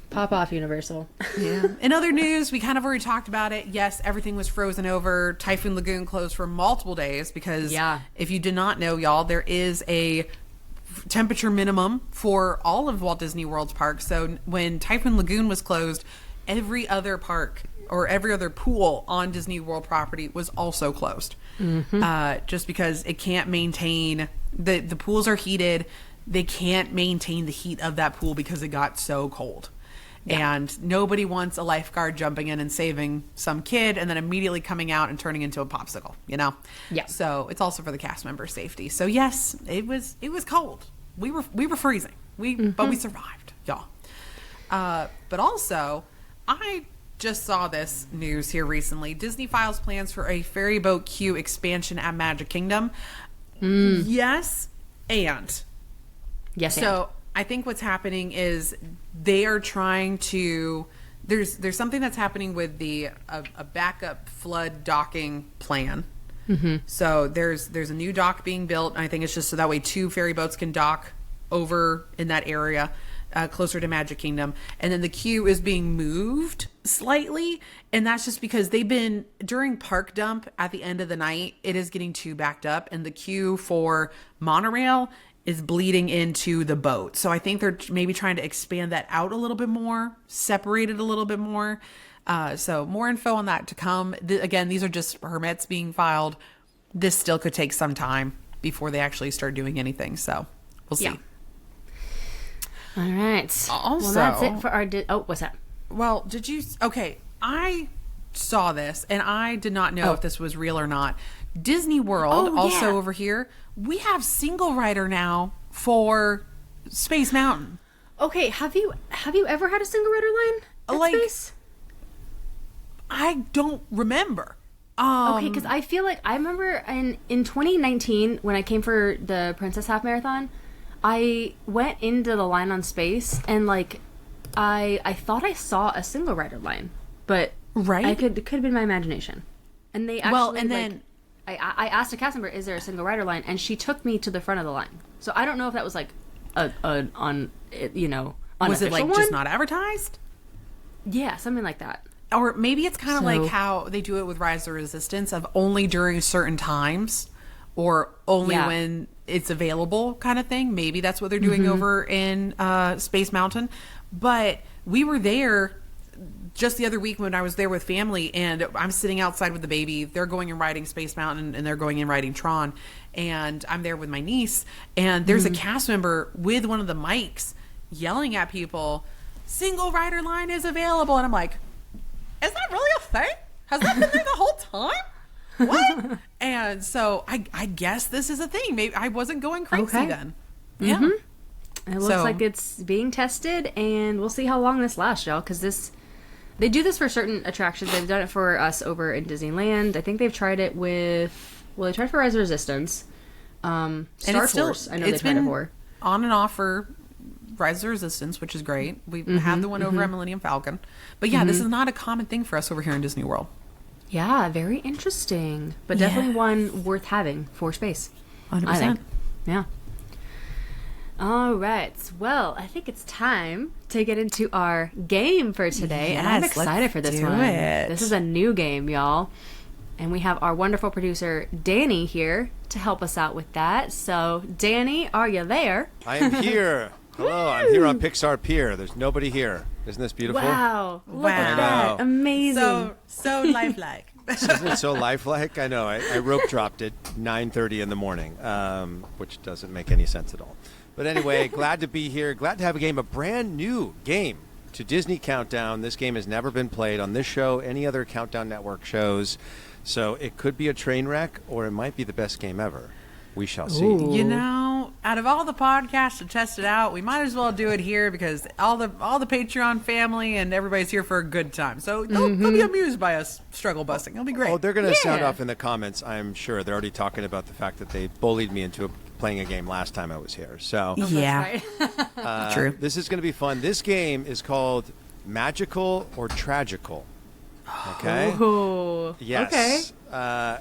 S3: pop off, Universal.
S4: Yeah. In other news, we kind of already talked about it. Yes, everything was frozen over. Typhoon Lagoon closed for multiple days because if you did not know, y'all, there is a temperature minimum for all of Walt Disney World's parks. So when Typhoon Lagoon was closed, every other park or every other pool on Disney World property was also closed. Just because it can't maintain, the pools are heated. They can't maintain the heat of that pool because it got so cold. And nobody wants a lifeguard jumping in and saving some kid and then immediately coming out and turning into a popsicle, you know?
S3: Yeah.
S4: So it's also for the cast member safety. So yes, it was cold. We were freezing. But we survived, y'all. But also, I just saw this news here recently. Disney files plans for a ferry boat queue expansion at Magic Kingdom. Yes, and
S3: Yes.
S4: so I think what's happening is they are trying to. There's something that's happening with a backup flood docking plan. So there's a new dock being built. And I think it's just so that way 2 ferry boats can dock over in that area closer to Magic Kingdom, and then the queue is being moved slightly, and that's just because they've been during park dump at the end of the night. It is getting too backed up, and the queue for monorail is bleeding into the boat. So I think they're maybe trying to expand that out a little bit more, separate it a little bit more. So more info on that to come. Again, these are just permits being filed. This still could take some time before they actually start doing anything. So we'll see.
S3: Yeah. All right.
S4: Also-
S3: well, that's it for our. What's that?
S4: Well, did you? Okay, I saw this and I did not know if this was real or not. Disney World,
S3: Oh,
S4: also
S3: yeah.
S4: over here, we have single rider now for Space Mountain.
S3: Okay. Have you ever had a single rider line at
S4: Like,
S3: Space?
S4: I don't remember.
S3: Okay, because I feel like I remember in 2019 when I came for the Princess Half Marathon, I went into the line on Space and like I thought I saw a single rider line, but
S4: Right?
S3: it could have been my imagination. And they actually
S4: Well, and then-
S3: I asked a cast member, "Is there a single rider line?" And she took me to the front of the line. So I don't know if that was like on
S4: Was it like
S3: unofficial
S4: just
S3: one?
S4: not advertised?
S3: Yeah, something like that.
S4: Or maybe it's kind of
S3: So-
S4: like how they do it with Rise of Resistance of only during certain times or only
S3: Yeah.
S4: when it's available kind of thing. Maybe that's what they're doing over in Space Mountain. But we were there just the other week when I was there with family, and I'm sitting outside with the baby. They're going and riding Space Mountain and they're going and riding Tron. And I'm there with my niece, and there's a cast member with one of the mics yelling at people, "Single rider line is available." And I'm like, is that really a thing? Has that been there the whole time? What? And so I guess this is a thing. Maybe I wasn't going crazy
S3: Okay.
S4: then. Yeah.
S3: It looks
S4: So-
S3: like it's being tested, and we'll see how long this lasts, y'all. Because they do this for certain attractions. They've done it for us over in Disneyland. I think they've tried it with. Well, they tried for Rise of Resistance. Star
S4: it's still-
S3: Tours. I know they
S4: it's
S3: tried it
S4: been
S3: for.
S4: on and off for Rise of Resistance, which is great. We have the one over at Millennium Falcon. But yeah, this is not a common thing for us over here in Disney World.
S3: Yeah, very interesting, but
S4: Yeah.
S3: definitely one worth having for Space. I think. Yeah. All right. Well, I think it's time to get into our game for today. And I'm
S4: Yes,
S3: excited
S4: let's
S3: for this
S4: do
S3: one.
S4: it.
S3: This is a new game, y'all. And we have our wonderful producer, Danny, here to help us out with that. So, Danny, are you there?
S6: I am here. Hello, I'm here on Pixar Pier. There's nobody here. Isn't this beautiful?
S3: Wow. Look at
S6: Wow.
S3: that. Amazing.
S4: So lifelike.
S6: Isn't it so lifelike? I know. I rope dropped at 9:30 in the morning, which doesn't make any sense at all. But anyway, glad to be here. Glad to have a game, a brand new game to Disney Countdown. This game has never been played on this show, any other Countdown Network shows. So it could be a train wreck, or it might be the best game ever. We shall see.
S3: Ooh.
S4: You know, out of all the podcasts to test it out, we might as well do it here because all the Patreon family and everybody's here for a good time. So they'll be amused by us struggle busting. It'll be great.
S6: Oh, they're going to sound off in the comments, I'm sure. They're already talking about the fact that they bullied me into playing a game last time I was here. So
S4: yeah, true.
S6: this is going to be fun. This game is called Magical or Tragical. Okay?
S3: Oh.
S6: Yes.
S3: Okay.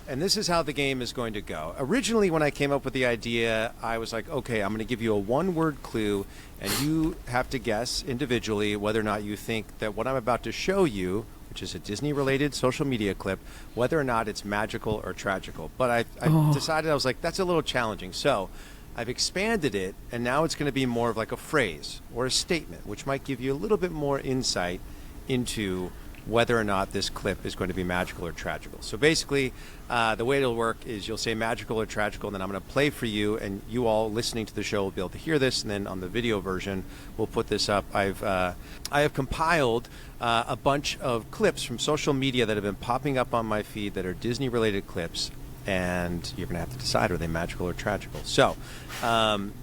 S6: And this is how the game is going to go. Originally, when I came up with the idea, I was like, okay, I'm going to give you a one-word clue, and you have to guess individually whether or not you think that what I'm about to show you, which is a Disney-related social media clip, whether or not it's magical or tragical. But I decided, I was like, that's a little challenging. So I've expanded it, and now it's going to be more of like a phrase or a statement, which might give you a little bit more insight into whether or not this clip is going to be magical or tragical. So basically, the way it'll work is you'll say magical or tragical, and then I'm going to play for you, and you all listening to the show will be able to hear this, and then on the video version, we'll put this up. I have compiled a bunch of clips from social media that have been popping up on my feed that are Disney-related clips, and you're going to have to decide, are they magical or tragical? So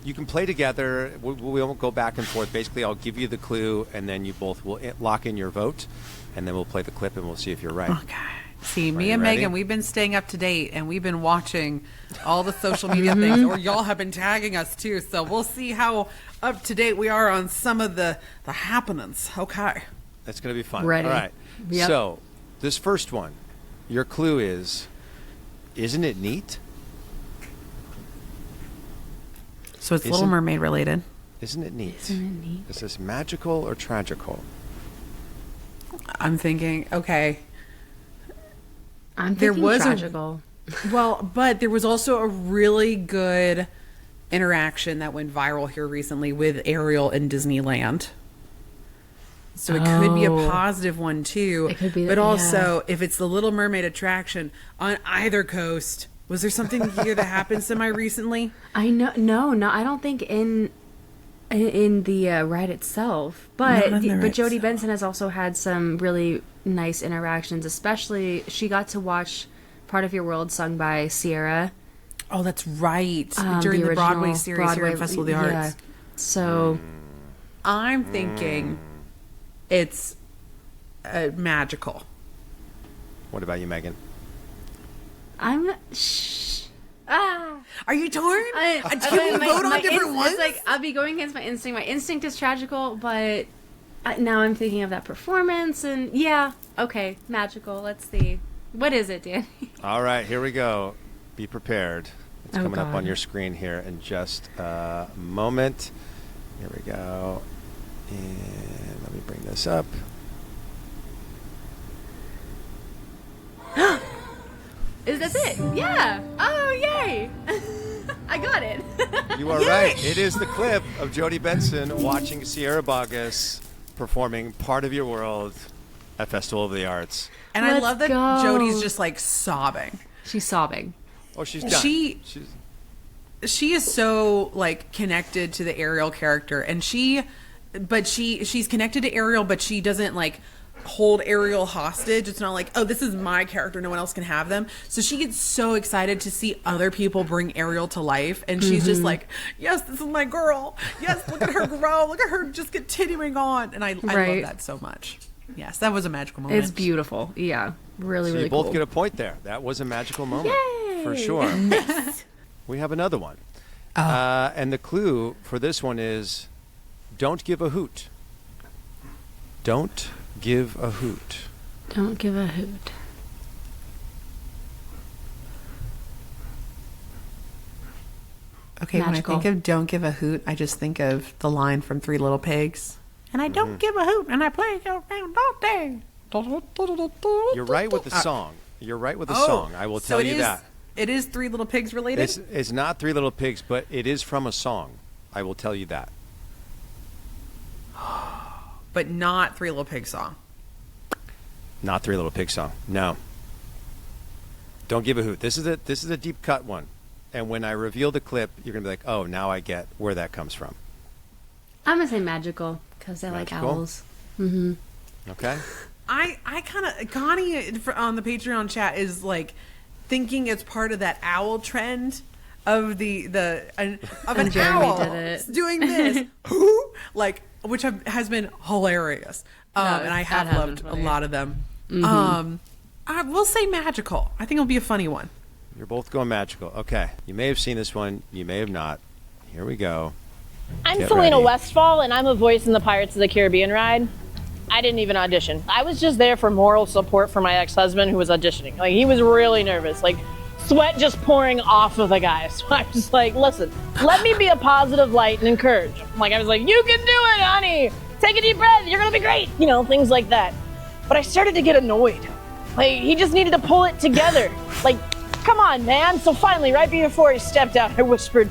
S6: you can play together. We won't go back and forth. Basically, I'll give you the clue, and then you both will lock in your vote, and then we'll play the clip, and we'll see if you're right.
S4: Okay. See, me
S6: you
S4: and
S6: ready?
S4: Megan, we've been staying up to date, and we've been watching all the social media things, or y'all have been tagging us too. So we'll see how up to date we are on some of the happenings. Okay.
S6: That's going to be fun.
S3: Ready.
S6: All right.
S3: Yep.
S6: So this first one, your clue is, isn't it neat?
S4: So it's Little Mermaid related.
S6: Isn't it neat?
S3: Isn't it neat?
S6: Is this magical or tragical?
S4: I'm thinking, okay.
S3: I'm
S4: There
S3: thinking
S4: was a-
S3: tragical.
S4: Well, but there was also a really good interaction that went viral here recently with Ariel in Disneyland. So it could be a
S3: Oh.
S4: positive one too.
S3: It could be,
S4: but
S3: yeah.
S4: also, if it's the Little Mermaid attraction on either coast, was there something here that happened semi recently?
S3: I know. No, I don't think in the ride itself. But
S4: Not in the ride
S3: Jodie
S4: itself.
S3: Benson has also had some really nice interactions. Especially, she got to watch Part of Your World sung by Sierra
S4: Oh, that's right. During the Broadway
S3: original
S4: series here at Festival of the
S3: yeah.
S4: Arts.
S3: So
S4: I'm thinking it's magical.
S6: What about you, Megan?
S3: I'm.
S4: Are you torn? Can we vote on different ones?
S3: It's like I'll be going against my instinct. My instinct is tragical, but now I'm thinking of that performance, and yeah, okay, magical. Let's see. What is it, Danny?
S6: All right, here we go. Be prepared. It's
S3: Oh,
S6: coming up
S3: God.
S6: on your screen here in just a moment. Here we go. And let me bring this up.
S3: Is that it? Yeah. Oh, yay! I got it.
S6: You are right. It is the clip of Jodie Benson watching Sierra Boggess performing Part of Your World at Festival of the Arts.
S4: And I
S3: Let's
S4: love that
S3: go.
S4: Jodie's just like sobbing.
S3: She's sobbing.
S6: Oh, she's done.
S4: She is so like connected to the Ariel character, and she's connected to Ariel, but she doesn't like hold Ariel hostage. It's not like, oh, this is my character, no one else can have them. So she gets so excited to see other people bring Ariel to life, and she's just like, yes, this is my girl. Yes, look at her grow. Look at her just continuing on. And I love
S3: Right.
S4: that so much. Yes, that was a magical moment.
S3: It's beautiful. Yeah. Really,
S6: So
S3: really
S6: you both
S3: cool.
S6: get a point there. That was a magical moment.
S3: Yay!
S6: For sure. We have another one. And the clue for this one is, don't give a hoot. Don't give a hoot.
S3: Don't give a hoot.
S4: Okay,
S3: Magical.
S4: when I think of Don't Give a Hoot, I just think of the line from Three Little Pigs. And I don't give a hoot, and I play around all day.
S6: You're right with the song. You're right with the song. I will
S4: so
S6: tell you that.
S4: It is Three Little Pigs related?
S6: It's not Three Little Pigs, but it is from a song. I will tell you that.
S4: But not Three Little Pigs song.
S6: Not Three Little Pigs song. No. Don't Give a Hoot. This is a deep cut one. And when I reveal the clip, you're going to be like, oh, now I get where that comes from.
S3: I'm going to say magical because I like
S6: Magical?
S3: owls.
S6: Okay?
S4: I kind of, Connie on the Patreon chat is like thinking it's part of that owl trend of an
S3: Jeremy
S4: owl
S3: did it.
S4: doing this, like, which has been hilarious. And I have
S3: that
S4: loved
S3: happened
S4: a lot of them. I will say magical. I think it'll be a funny one.
S6: You're both going magical. Okay. You may have seen this one. You may have not. Here we go.
S7: I'm
S6: Get
S7: Selena
S6: ready.
S7: Westfall, and I'm a voice in the Pirates of the Caribbean ride. I didn't even audition. I was just there for moral support for my ex-husband who was auditioning. Like, he was really nervous. Like, sweat just pouring off of the guy. So I'm just like, listen, let me be a positive light and encourage him. Like, I was like, you can do it, honey. Take a deep breath. You're going to be great. You know, things like that. But I started to get annoyed. Like, he just needed to pull it together. Like, come on, man. So finally, right before he stepped out, I whispered,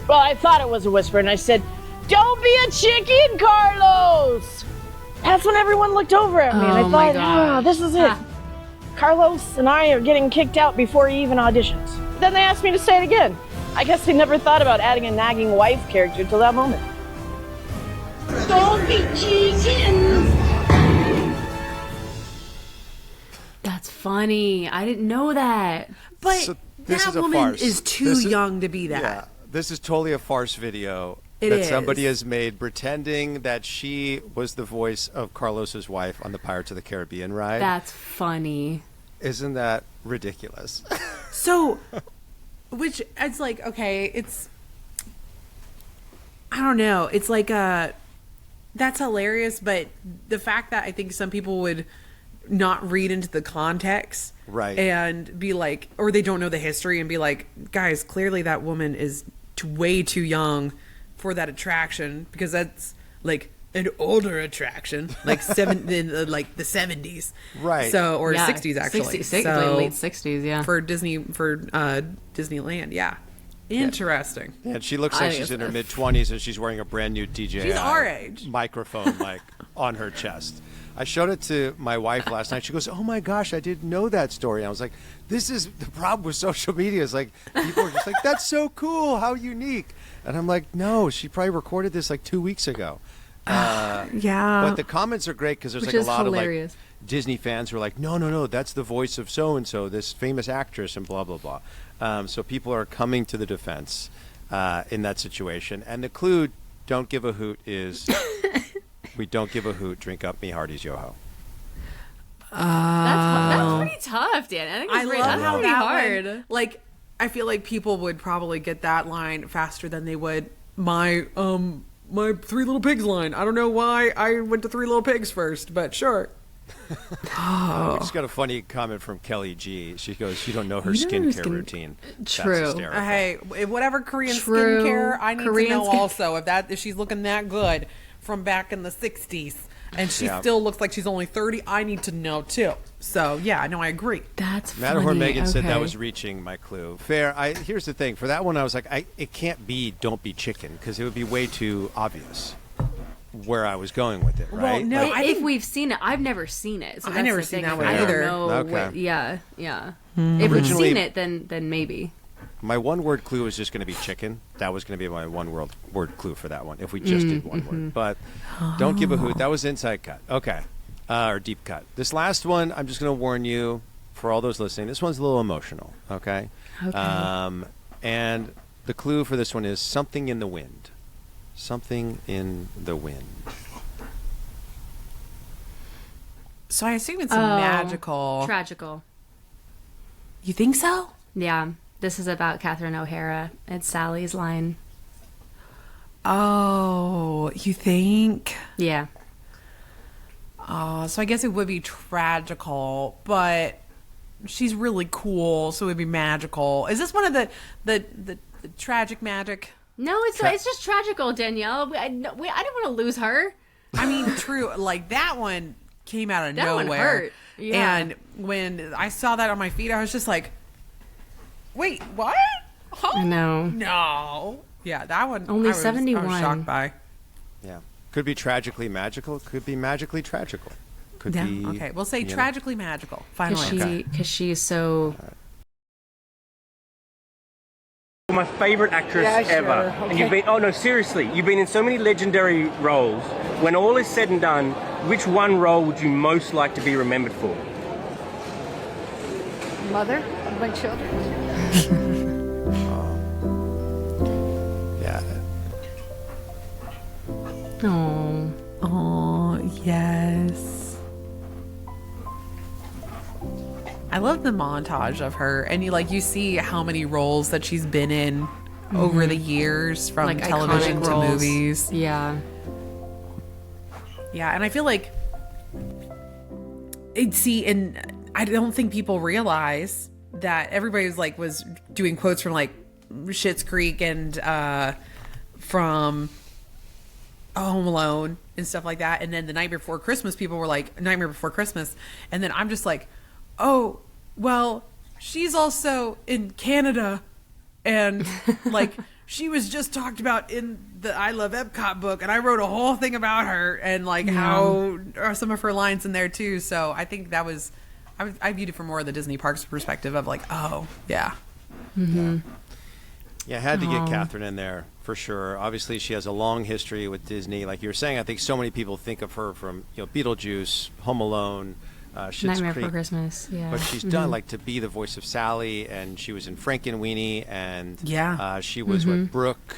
S7: well, I thought it was a whisper, and I said, don't be a chicken, Carlos. That's when everyone looked over at me, and I
S3: Oh my
S7: thought,
S3: gosh.
S7: this is it. Carlos and I are getting kicked out before he even auditions. Then they asked me to say it again. I guess they never thought about adding a nagging wife character till that moment. Don't be chickens.
S3: That's funny. I didn't know that.
S4: But
S6: So this
S4: that
S6: is a
S4: woman
S6: farce.
S4: is too
S6: This is-
S4: young to be that.
S6: Yeah. This is totally a farce video
S4: It
S6: that
S4: is.
S6: somebody has made pretending that she was the voice of Carlos's wife on the Pirates of the Caribbean ride.
S3: That's funny.
S6: Isn't that ridiculous?
S4: So, which it's like, okay, it's, I don't know. It's like, that's hilarious, but the fact that I think some people would not read into the context.
S6: Right.
S4: And be like, or they don't know the history and be like, guys, clearly that woman is way too young for that attraction because that's like an older attraction, like like the 70s.
S6: Right.
S4: So, or
S3: Yeah,
S4: 60s actually.
S3: 60s,
S4: So,
S3: late 60s, yeah.
S4: for Disneyland. Yeah. Interesting.
S6: And she looks
S3: I
S6: like
S3: think
S6: she's in
S3: it's
S6: her mid-20s and she's wearing a brand new DJI
S4: She's our age.
S6: microphone like on her chest. I showed it to my wife last night. She goes, oh my gosh, I didn't know that story. And I was like, this is the problem with social media. Is like people are just like, that's so cool. How unique. And I'm like, no, she probably recorded this like 2 weeks ago.
S4: Yeah.
S6: But the comments are great because there's
S3: Which
S6: like a
S3: is
S6: lot
S3: hilarious.
S6: of like Disney fans who are like, no, that's the voice of so-and-so, this famous actress and blah, blah, blah. So people are coming to the defense in that situation. And the clue, don't give a hoot, is we don't give a hoot, drink up me Hardy's Yo-Ho.
S3: That's pretty tough, Dan. I think
S4: I
S3: it's
S4: love
S3: that's
S4: how
S3: pretty
S4: that
S3: hard.
S4: one, like, I feel like people would probably get that line faster than they would my Three Little Pigs line. I don't know why I went to Three Little Pigs first, but sure.
S6: We just got a funny comment from Kelly G. She goes, you don't know her skincare routine. That's
S3: True.
S6: hysterical.
S4: Hey, whatever Korean
S3: True.
S4: skincare, I need
S3: Korean
S4: to know
S3: skin-
S4: also if she's looking that good from back in the 60s and she
S6: Yeah.
S4: still looks like she's only 30, I need to know too. So, yeah, no, I agree.
S3: That's funny.
S6: Matterhorn Megan said that
S3: Okay.
S6: was reaching my clue. Fair. Here's the thing. For that one, I was like, it can't be don't be chicken because it would be way too obvious where I was going with it, right?
S4: no,
S6: Like,
S4: I
S3: If
S4: think-
S3: we've seen it, I've never seen it. So
S4: I
S3: that's
S4: never
S3: the
S4: seen
S3: thing.
S4: that one
S3: I
S4: either.
S3: don't know.
S6: Okay.
S3: Yeah. If we've
S6: Originally-
S3: seen it, then maybe.
S6: my one-word clue was just going to be chicken. That was going to be my word clue for that one if we just did one word. But don't give a hoot. That was inside cut. Okay. Or deep cut. This last one, I'm just going to warn you, for all those listening, this one's a little emotional, okay?
S3: Okay.
S6: And the clue for this one is something in the wind. Something in the wind.
S4: So I assume it's magical.
S3: Tragical.
S4: You think so?
S3: Yeah. This is about Catherine O'Hara. It's Sally's line.
S4: Oh, you think?
S3: Yeah.
S4: So I guess it would be tragical, but she's really cool, so it would be magical. Is this one of the tragic magic.
S3: No, it's just tragical, Danielle. I didn't want to lose her.
S4: I mean, true. Like that one came out of
S3: That
S4: nowhere.
S3: one hurt. Yeah.
S4: And when I saw that on my feed, I was just like, "Wait, what? Huh?
S3: I know.
S4: No. Yeah, that one.
S3: Only
S4: I was
S3: 71.
S4: shocked by.
S6: Yeah. Could be tragically magical. Could be magically tragical. Could
S4: Yeah.
S6: be.
S4: Okay, we'll say
S6: you know.
S4: tragically magical. Finally.
S3: Because she is so.
S8: My favorite actress ever. And you've been, oh no, seriously, you've been in so many legendary roles. When all is said and done, which one role would you most like to be remembered for?
S9: Mother of my children.
S6: Yeah.
S3: Oh.
S4: Oh, yes. I love the montage of her, and you see how many roles that she's been in over the years, from
S3: Like
S4: television
S3: iconic
S4: to
S3: roles.
S4: movies.
S3: Yeah.
S4: Yeah, and I feel like and I don't think people realize that everybody was doing quotes from like Schitt's Creek and from Home Alone and stuff like that, and then The Night Before Christmas, people were like Nightmare Before Christmas, and then I'm just like, oh well, she's also in Canada, and like she was just talked about in the I Love Epcot book, and I wrote a whole thing about her, and like how are some of her lines in there too. So I think that was I viewed it from more of the Disney Parks perspective of like, oh yeah.
S3: Mm-hmm.
S6: Yeah, had to get Catherine in there for sure. Obviously, she has a long history with Disney. Like you were saying, I think so many people think of her from Beetlejuice, Home Alone, Schitt's
S3: Nightmare
S6: Creek.
S3: Before Christmas. Yeah.
S6: But she's done like to be the voice of Sally, and she was in Frankenweenie, and she was with Brooke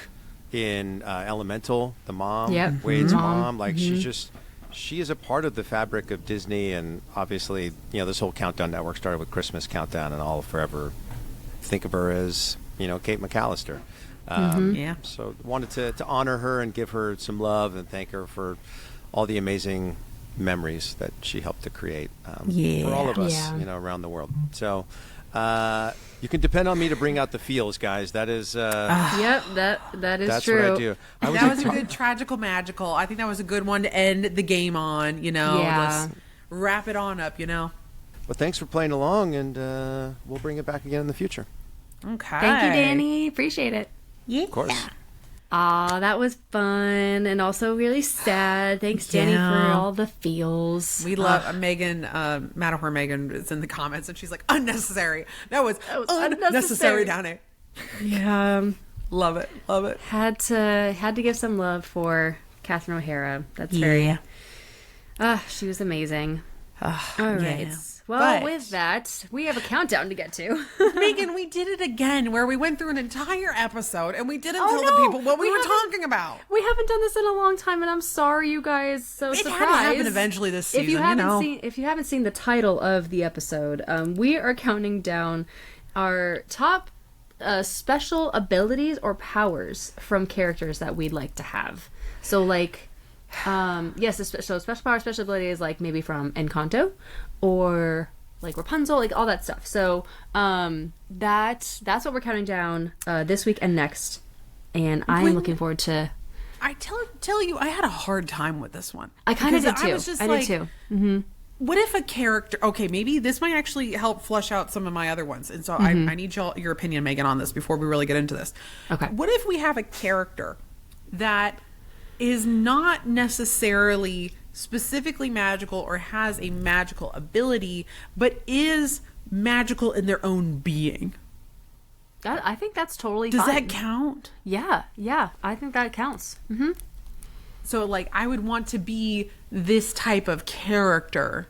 S6: in Elemental, the mom,
S3: Yep.
S6: Wade's mom. Like she is a part of the fabric of Disney, and obviously, this whole Countdown Network started with Christmas Countdown, and I'll forever think of her as Kate McAllister. So wanted to honor her and give her some love and thank her for all the amazing memories that she helped to create for all of us, around the world. So you can depend on me to bring out the feels, guys. That is
S3: yep, that is
S6: that's
S3: true.
S6: what I do.
S4: That was a good tragical magical. I think that was a good one to end the game on.
S3: Yeah.
S4: Let's wrap it on up.
S6: Well, thanks for playing along, and we'll bring it back again in the future.
S4: Okay.
S3: Thank you, Danny. Appreciate it.
S4: Yeah.
S6: Of course.
S3: Aw, that was fun and also really sad. Thanks, Danny, for all the feels.
S4: We love Megan, Matterhorn Megan is in the comments, and she's like, unnecessary. That was unnecessary, Danny.
S3: Yeah.
S4: Love it. Love it.
S3: Had to give some love for Catherine O'Hara. That's very... she was amazing. All right.
S4: Yeah.
S3: Well, with that, we have a countdown to get to.
S4: Megan, we did it again, where we went through an entire episode and we didn't tell the people what we were talking about.
S3: We haven't done this in a long time, and I'm sorry, you guys. So
S4: it
S3: surprised.
S4: had to happen eventually this season.
S3: If you haven't seen the title of the episode, we are counting down our top special abilities or powers from characters that we'd like to have. So, like, so special power, special abilities, like maybe from Encanto, or like Rapunzel, like all that stuff. So that's what we're counting down this week and next, and I'm looking forward to.
S4: I tell you, I had a hard time with this one.
S3: I kind of did too.
S4: I was just
S3: I
S4: like,
S3: did too. Mm-hmm.
S4: What if a character? Okay, maybe this might actually help flush out some of my other ones, and so I need your opinion, Megan, on this before we really get into this.
S3: Okay.
S4: What if we have a character that is not necessarily specifically magical or has a magical ability, but is magical in their own being?
S3: I think that's totally
S4: Does
S3: fine.
S4: that count?
S3: Yeah, I think that counts. Mm-hmm.
S4: So, like, I would want to be this type of character,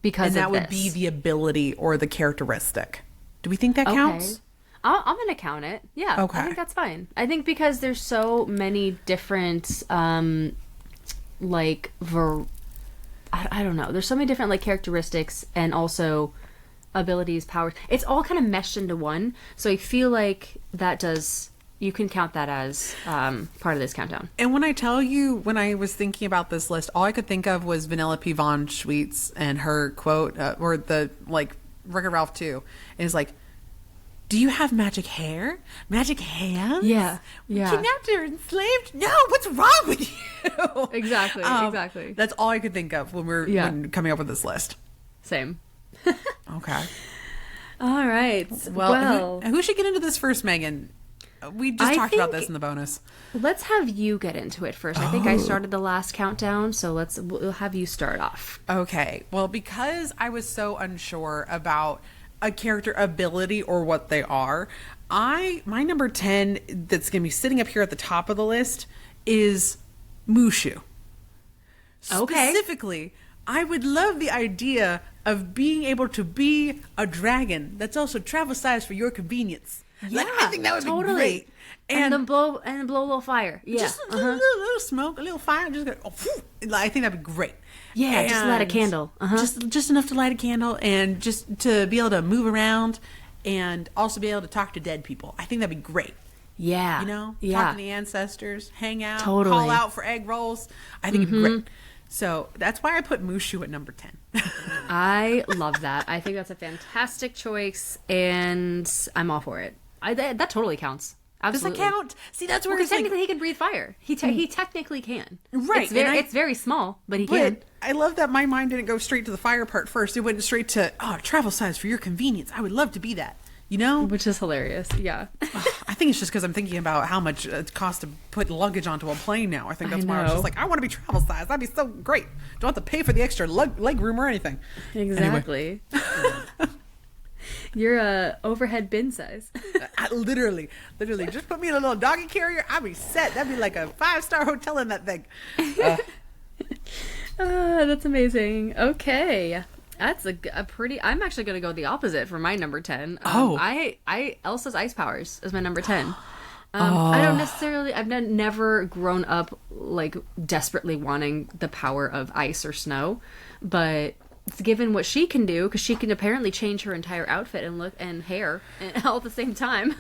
S3: Because
S4: and
S3: of
S4: that would
S3: this.
S4: be the ability or the characteristic. Do we think that counts?
S3: I'm going to count it. Yeah.
S4: Okay.
S3: I think that's fine. I think because there's so many different, I don't know. There's so many different, like, characteristics and also abilities, powers. It's all kind of meshed into one. So I feel like you can count that as part of this countdown.
S4: And when I tell you, when I was thinking about this list, all I could think of was Vanellope von Schweetz and her quote, or the, like, Wreck-It Ralph 2, is like, Do you have magic hair? Magic hands?
S3: Yeah. Yeah.
S4: Kidnapped or enslaved? No, what's wrong with you?
S3: Exactly. Exactly.
S4: That's all I could think of when coming up with this list.
S3: Same.
S4: Okay.
S3: All right.
S4: Well, who should get into this first, Megan? We just talked about this in the bonus.
S3: Let's have you get into it first. I think I started the last countdown, so we'll have you start off.
S4: Okay. Well, because I was so unsure about a character ability or what they are, my number 10 that's going to be sitting up here at the top of the list is Mushu.
S3: Okay.
S4: Specifically, I would love the idea of being able to be a dragon that's also travel size for your convenience.
S3: Yeah,
S4: I think that would be great.
S3: And then blow a little fire. Yeah.
S4: Just a little smoke, a little fire. Just go, I think that'd be great.
S3: Yeah, just light a candle.
S4: Just enough to light a candle and just to be able to move around and also be able to talk to dead people. I think that'd be great.
S3: Yeah.
S4: You know?
S3: Yeah.
S4: Talk to the ancestors, hang out,
S3: Totally.
S4: call out for egg rolls. I think it'd be great. So that's why I put Mushu at number 10.
S3: I love that. I think that's a fantastic choice, and I'm all for it. That totally counts. Absolutely.
S4: Does that count? See, that's where
S3: Because
S4: it's like,
S3: technically he can breathe fire. He technically can.
S4: Right.
S3: It's very small, but he can.
S4: I love that my mind didn't go straight to the fire part first. It went straight to, travel size for your convenience. I would love to be that. You know?
S3: Which is hilarious. Yeah.
S4: I think it's just because I'm thinking about how much it costs to put luggage onto a plane now. I think that's why I was just like, I want to be travel size. That'd be so great. Don't have to pay for the extra leg room or anything.
S3: Exactly. Anyway. You're overhead bin size.
S4: Literally. Just put me in a little doggy carrier. I'd be set. That'd be like a 5-star hotel in that thing.
S3: That's amazing. Okay. That's a pretty... I'm actually going to go the opposite for my number 10. Elsa's ice powers is my number 10. I don't necessarily... I've never grown up, like, desperately wanting the power of ice or snow, but... given what she can do, because she can apparently change her entire outfit and look and hair all at the same time.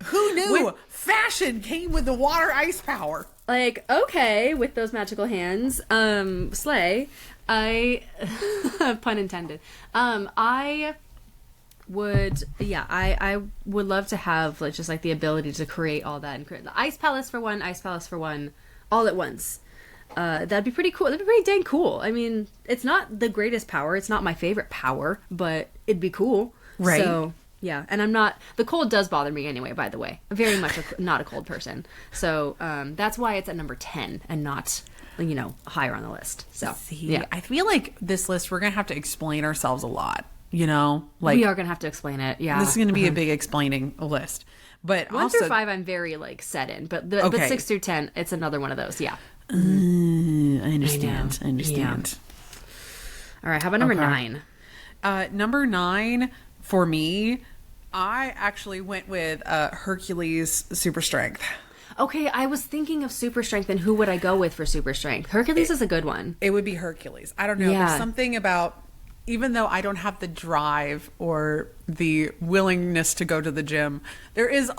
S4: Who knew fashion came with the water ice power?
S3: Like, okay, with those magical hands, slay. I pun intended. I would love to have just like the ability to create all that and create the ice palace for one, all at once. That'd be pretty cool. That'd be pretty dang cool. I mean, it's not the greatest power. It's not my favorite power, but it'd be cool.
S4: Right.
S3: So, yeah. And the cold does bother me anyway, by the way. Very much not a cold person. So, that's why it's at number 10 and not, higher on the list. So, yeah.
S4: I feel like this list, we're going to have to explain ourselves a lot, Like,
S3: we are going to have to explain it, yeah.
S4: This is going to be a big explaining list. But
S3: 1 through 5, I'm very, set in. But 6 through 10, it's another one of those, yeah.
S4: I understand.
S3: Yeah. All right, how about number 9?
S4: Number 9 for me, I actually went with Hercules super strength.
S3: Okay, I was thinking of super strength and who would I go with for super strength? Hercules is a good one.
S4: It would be Hercules. I don't know.
S3: Yeah.
S4: There's something about, even though I don't have the drive or the willingness to go to the gym, there's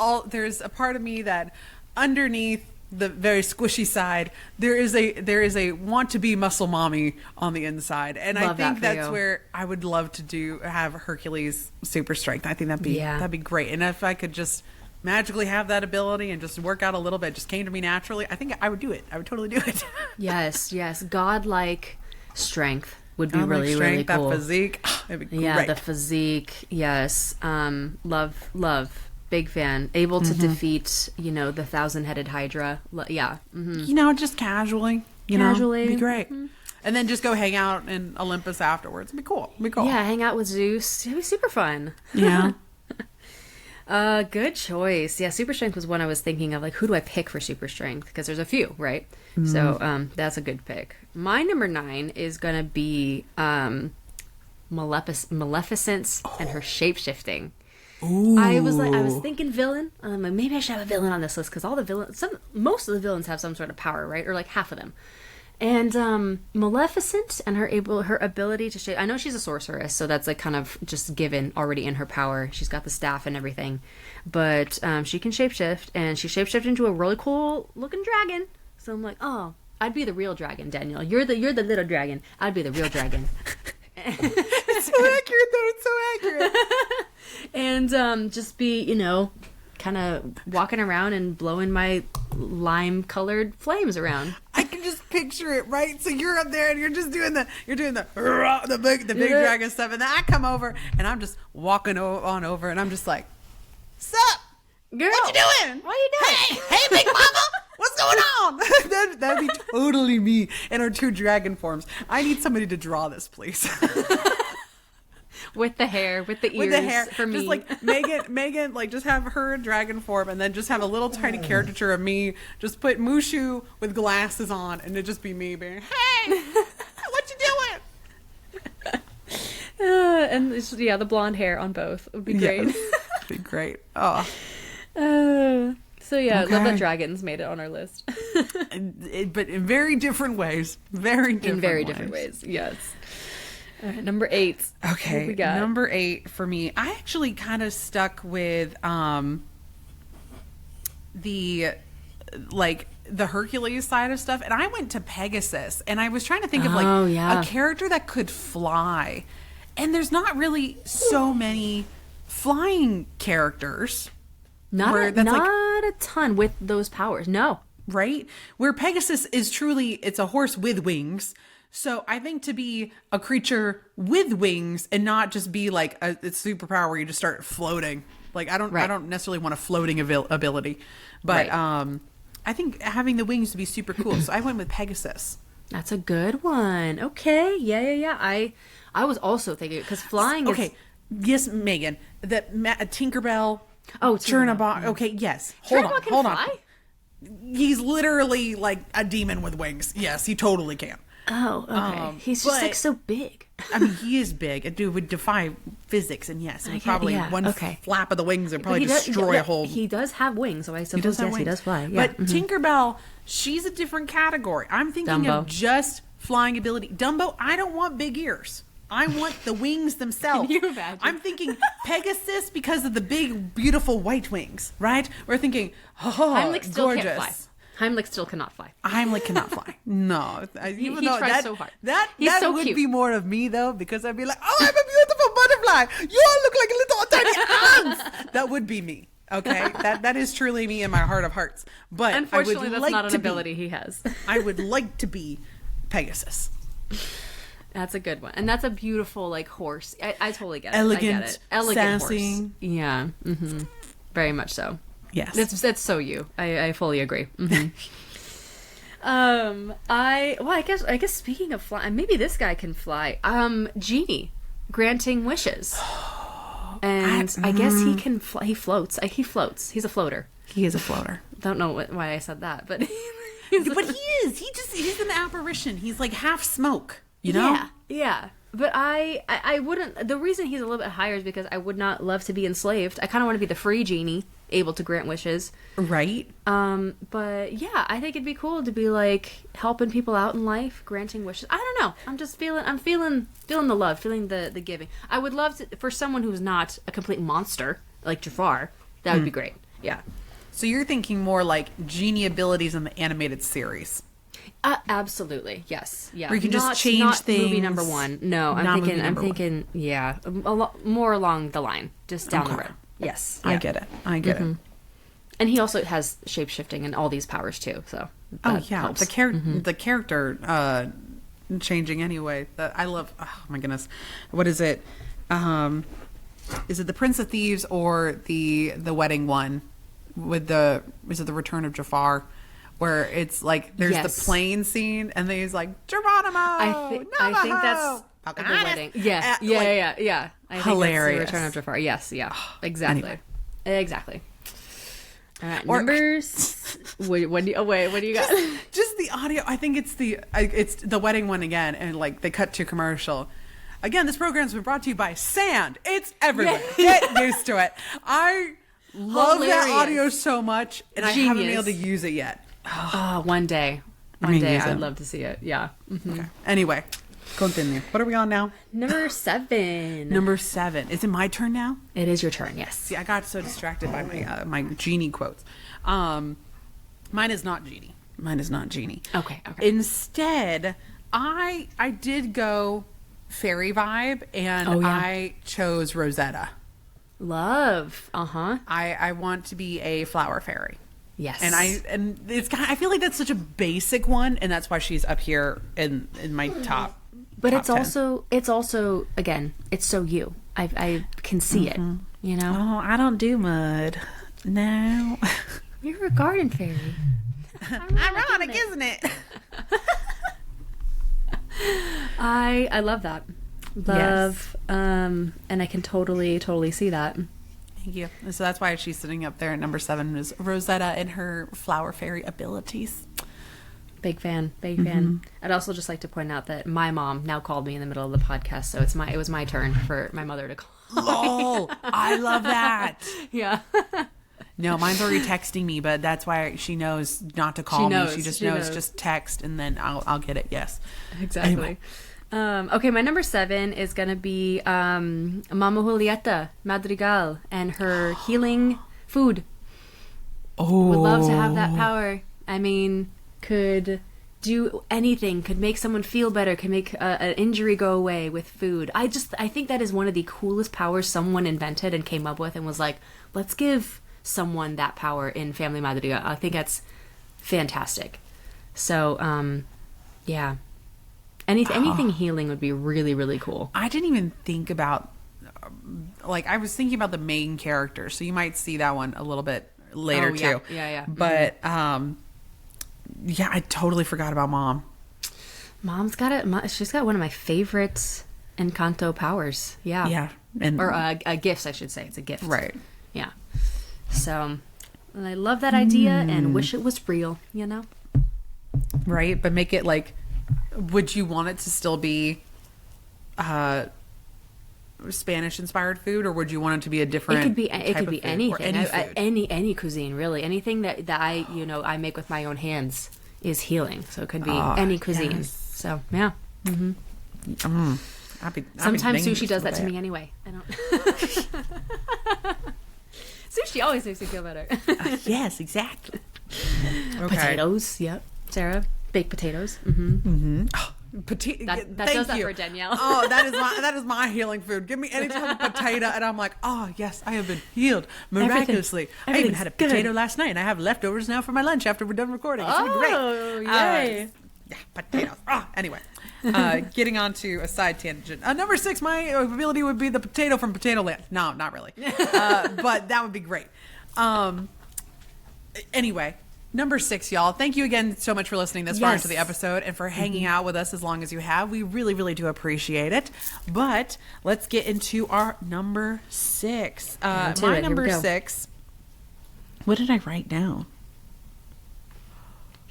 S4: a part of me that underneath the very squishy side, there is a want to be muscle mommy on the inside, and I think that's where I would love to have Hercules super strength. I think that'd be great. And if I could just magically have that ability and just work out a little bit, just came to me naturally, I think I would do it. I would totally do it.
S3: Yes, godlike strength would be really, really cool.
S4: That physique, it'd be great.
S3: Yeah, the physique. Yes, love. Big fan. Able to defeat, the 1,000-headed Hydra. Yeah. Mm-hmm.
S4: Just casually.
S3: Casually.
S4: It'd be great. Mm-hmm. And then just go hang out in Olympus afterwards. It'd be cool.
S3: Yeah, hang out with Zeus. It'd be super fun.
S4: Yeah.
S3: Good choice. Yeah, super strength was one I was thinking of. Like, who do I pick for super strength? Because there's a few, right? Mm-hmm. So that's a good pick. My number 9 is going to be Maleficent and her shape-shifting.
S4: Ooh.
S3: I was thinking villain. Maybe I should have a villain on this list because most of the villains have some sort of power, right? Or like half of them. And Maleficent and her ability to shape. I know she's a sorceress, so that's like kind of just given already in her power. She's got the staff and everything, but she can shapeshift, and she shapeshifted into a really cool looking dragon. So I'm like, oh, I'd be the real dragon, Danielle. You're the little dragon. I'd be the real dragon.
S4: It's so accurate, though. It's so accurate.
S3: and just be, kind of walking around and blowing my lime-colored flames around.
S4: I can just picture it, right? So you're up there and you're just doing the big dragon stuff, and then I come over and I'm just walking on over, and I'm just like, "Sup,
S3: Girl,
S4: what you doing?
S3: What you doing?
S4: Hey, big mama, what's going on?" That'd be totally me in our 2 dragon forms. I need somebody to draw this, please.
S3: With the hair, with the ears,
S4: With the hair,
S3: for me.
S4: just like Megan, like just have her in dragon form, and then just have a little tiny caricature of me. Just put Mushu with glasses on, and it just be me being, "Hey, what you doing?"
S3: And it's, the blonde hair on both would be great.
S4: Yes. Be great. Oh,
S3: So yeah, I love
S4: Okay.
S3: that dragons made it on our list.
S4: but in very different ways.
S3: Different ways. Yes. All right, number 8.
S4: Okay,
S3: What we got?
S4: number 8 for me. I actually kind of stuck with the Hercules side of stuff, and I went to Pegasus, and I was trying to think of a character that could fly, and there's not really so many flying characters.
S3: Not
S4: where that's
S3: a ton with those powers. No.
S4: right? Where Pegasus is truly, it's a horse with wings. So I think to be a creature with wings and not just be like a superpower where you just start floating. Like I don't necessarily want a floating ability, but I think having the wings would be super cool. So I went with Pegasus.
S3: That's a good one. Okay. Yeah. I was also thinking because flying is...
S4: Yes, Megan. That Tinkerbell.
S3: Oh,
S4: Chernabog. Okay, yes. Hold on. He's literally like a demon with wings. Yes, he totally can.
S3: Oh, okay. He's just like so big.
S4: I mean, he is big. A dude would defy physics, and yes, and probably one flap of the wings would probably destroy a whole.
S3: He does have wings, so I suppose he does fly. Yeah.
S4: But Tinkerbell, she's a different category. I'm thinking of just flying ability. Dumbo, I don't want big ears. I want the wings themselves.
S3: Can you imagine?
S4: I'm thinking Pegasus because of the big, beautiful white wings, right? We're thinking,
S3: Heimlich still
S4: gorgeous.
S3: can't fly. Heimlich still cannot fly.
S4: Heimlich cannot fly. No.
S3: He tries so hard.
S4: That
S3: so
S4: would
S3: cute.
S4: be more of me, though, because I'd be like, oh, I'm a beautiful butterfly. You all look like little tiny ants. That would be me. Okay? That is truly me in my heart of hearts. But
S3: unfortunately,
S4: I would
S3: that's
S4: like
S3: not an
S4: to
S3: ability he has.
S4: I would like to be Pegasus.
S3: That's a good one. And that's a beautiful, like, horse. I totally get it.
S4: Elegant,
S3: I get it. Elegant
S4: sassy.
S3: horse. Yeah. Mm-hmm. Very much so.
S4: Yes.
S3: That's so you. I fully agree. Mm-hmm. I guess speaking of flying, maybe this guy can fly. Genie, granting wishes. And I guess he can fly. He floats. He floats. He's a floater.
S4: He is a floater.
S3: Don't know why I said that, but
S4: but he is. He's an apparition. He's like half smoke. You know?
S3: Yeah. But I wouldn't. The reason he's a little bit higher is because I would not love to be enslaved. I kind of want to be the free genie, able to grant wishes.
S4: Right.
S3: But yeah, I think it'd be cool to be like helping people out in life, granting wishes. I don't know. I'm feeling the love, feeling the giving. I would love to, for someone who's not a complete monster like Jafar. That would be great. Yeah.
S4: So you're thinking more like genie abilities in the animated series.
S3: Absolutely, yes, yeah.
S4: Where you can just change
S3: not
S4: things.
S3: Movie number one. No, I'm thinking, yeah, more along the line, just down the road. Yes,
S4: I get it.
S3: And he also has shape shifting and all these powers too. So helps.
S4: The character changing anyway. That I love. Oh my goodness, what is it? Is it the Prince of Thieves or the wedding one? Is it the Return of Jafar? Where it's like there's the plane scene and then he's like Geronimo.
S3: I think that's the wedding. Yeah.
S4: Hilarious.
S3: Return of Jafar. Yes. Yeah. Exactly. Anyway. Exactly. All right. Numbers. What do you got?
S4: Just the audio. I think it's the wedding one again, and like they cut to commercial. Again, this program's been brought to you by Sand. It's everywhere. Get used to it. I love that audio so much, and I haven't been able to use it yet.
S3: One day I'd love to see it. Yeah. Mm-hmm.
S4: Okay. Anyway, continue. What are we on now?
S3: Number 7.
S4: Is it my turn now?
S3: It is your turn. Yes.
S4: See, I got so distracted by my genie quotes. Mine is not genie.
S3: Okay.
S4: Instead, I did go fairy vibe, and I chose Rosetta.
S3: Love. Uh-huh.
S4: I want to be a flower fairy.
S3: Yes.
S4: And it's kind of, I feel like that's such a basic one, and that's why she's up here in my top.
S3: But
S4: top
S3: it's
S4: 10.
S3: also again, it's so you. I can see it, you know?
S4: Oh, I don't do mud. No.
S3: You're a garden fairy.
S4: Ironic, isn't it?
S3: I love that. Love. And I can totally see that.
S4: Thank you. So that's why she's sitting up there at number 7 is Rosetta and her flower fairy abilities.
S3: Big fan. I'd also just like to point out that my mom now called me in the middle of the podcast, so it was my turn for my mother to call.
S4: Oh, I love that.
S3: Yeah.
S4: No, mine's already texting me, but that's why she knows not to call me. She just knows. Just text, and then I'll get it. Yes,
S3: exactly. Anyway. Okay, my number 7 is gonna be Mama Julieta Madrigal and her healing food.
S4: Oh,
S3: would love to have that power. I mean, could do anything, could make someone feel better, could make an injury go away with food. I think that is one of the coolest powers someone invented and came up with and was like, let's give someone that power in Family Madrigal. I think that's fantastic. So, yeah. Anything healing would be really, really cool.
S4: I didn't even think about, I was thinking about the main character, so you might see that one a little bit later too.
S3: Yeah.
S4: But, yeah, I totally forgot about Mom.
S3: Mom's got she's got one of my favorite Encanto powers. Yeah.
S4: Yeah.
S3: Or gifts, I should say. It's a gift.
S4: Right.
S3: Yeah. So, and I love that idea and wish it was real, you know?
S4: Right. But make it would you want it to still be Spanish inspired food, or would you want it to be a different?
S3: It could be anything.
S4: Any
S3: any cuisine really. Anything that I make with my own hands is healing. So it could be any cuisine. Yes. So yeah. Mm-hmm. Sometimes sushi does that to me anyway. I don't. Sushi always makes me feel better.
S4: Yes, exactly.
S3: Okay. Potatoes. Yep. Sarah, baked potatoes. Mm-hmm.
S4: Oh,
S3: that does that for Danielle.
S4: Oh, that is my healing food. Give me any type of potato, and I'm like, oh yes, I have been healed miraculously. I even had a potato last night, and I have leftovers now for my lunch after we're done recording. It's gonna be great.
S3: Oh, yay!
S4: Yeah, potatoes. Anyway, getting on to a side tangent. Number 6, my ability would be the potato from Potato Land. No, not really, but that would be great. Anyway. Number 6, y'all. Thank you again so much for listening this far into the episode and for hanging out with us as long as you have. We really, really do appreciate it. But let's get into our number 6. My number 6. What did I write down?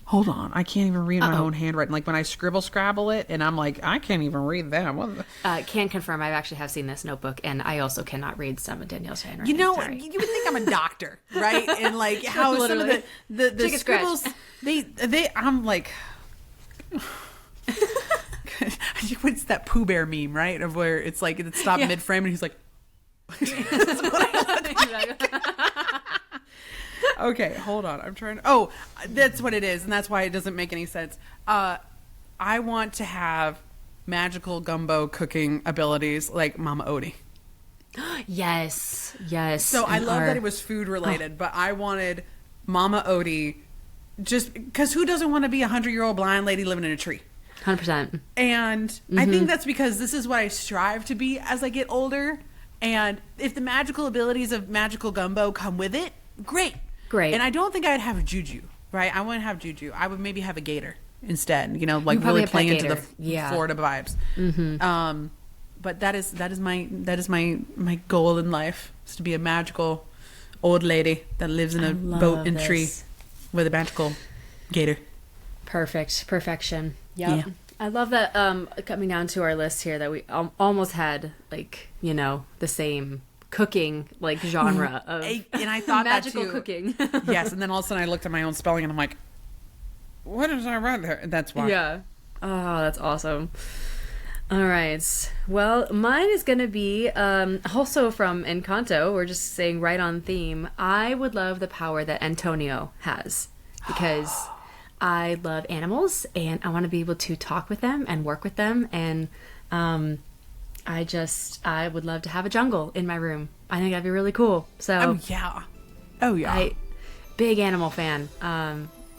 S4: Hold on. I can't even read my own handwriting. Like when I scrabble it, and I'm like, I can't even read that.
S3: Can confirm. I actually have seen this notebook, and I also cannot read some of Danielle's handwriting.
S4: You know, you would think I'm a doctor, right? And like how some of the scribbles, I'm like, what's that Pooh Bear meme, right? Of where it's like it stopped mid-frame, and he's like, that's what I look like. Okay, hold on. I'm trying to... Oh, that's what it is, and that's why it doesn't make any sense. I want to have magical gumbo cooking abilities like Mama Odie.
S3: Yes.
S4: So I love that it was food related, but I wanted Mama Odie just... Because who doesn't want to be a 100-year-old blind lady living in a tree?
S3: 100%.
S4: And I think that's because this is what I strive to be as I get older. And if the magical abilities of magical gumbo come with it, great. And I don't think I'd have juju, right? I wouldn't have juju. I would maybe have a gator instead, really playing into the Florida vibes. Mm-hmm. But that is my goal in life, is to be a magical old lady that lives in a boat and tree with a magical gator.
S3: Perfection. Yep. Yeah. I love that coming down to our list here that we almost had the same cooking genre of
S4: and I thought
S3: magical
S4: that too.
S3: Cooking.
S4: Yes, and then all of a sudden I looked at my own spelling and I'm like, what did I write there? And that's why.
S3: Yeah. Oh, that's awesome. All right. Well, mine is going to be also from Encanto. We're just saying right on theme. I would love the power that Antonio has because I love animals and I want to be able to talk with them and work with them and I would love to have a jungle in my room. I think that'd be really cool. So
S4: Oh yeah.
S3: Big animal fan.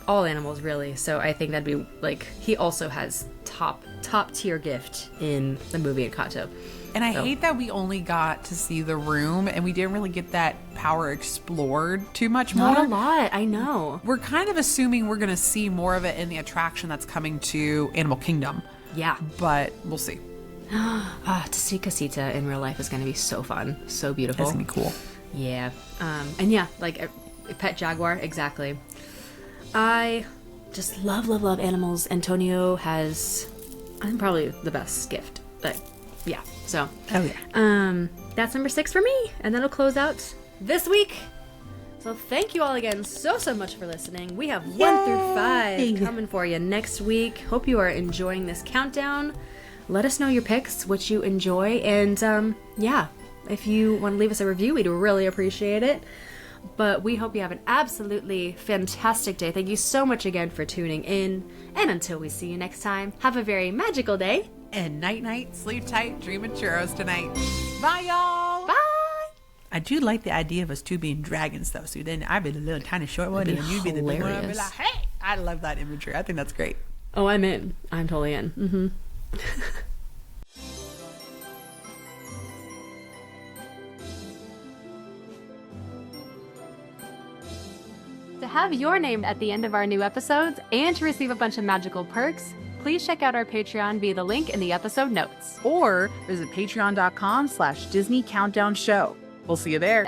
S3: All animals really. So I think that'd be he also has top tier gift in the movie Encanto.
S4: And I hate that we only got to see the room and we didn't really get that power explored too much more.
S3: Not a lot, I know.
S4: We're kind of assuming we're going to see more of it in the attraction that's coming to Animal Kingdom.
S3: Yeah.
S4: But we'll see.
S3: To see Casita in real life is going to be so fun. So beautiful.
S4: It's going to be cool.
S3: Yeah. And yeah, a pet jaguar, exactly. I just love animals. Antonio has, I think, probably the best gift. But yeah, so.
S4: Oh yeah.
S3: That's number 6 for me. And that'll close out this week. So thank you all again so much for listening. We have 1 through 5 coming for you next week. Hope you are enjoying this countdown. Let us know your picks, what you enjoy. And yeah, if you want to leave us a review, we'd really appreciate it. But we hope you have an absolutely fantastic day. Thank you so much again for tuning in. And until we see you next time, have a very magical day.
S4: And night, sleep tight, dream of churros tonight. Bye, y'all.
S3: Bye.
S4: I do like the idea of us two being dragons, though. So then I'd be the little tiny short one, and you'd be the big one. I'd be like, hey, I love that imagery. I think that's great.
S3: Oh, I'm in. I'm totally in. Mm-hmm. To have your name at the end of our new episodes and to receive a bunch of magical perks, please check out our Patreon via the link in the episode notes.
S10: Or visit patreon.com/Disney Countdown Show. We'll see you there.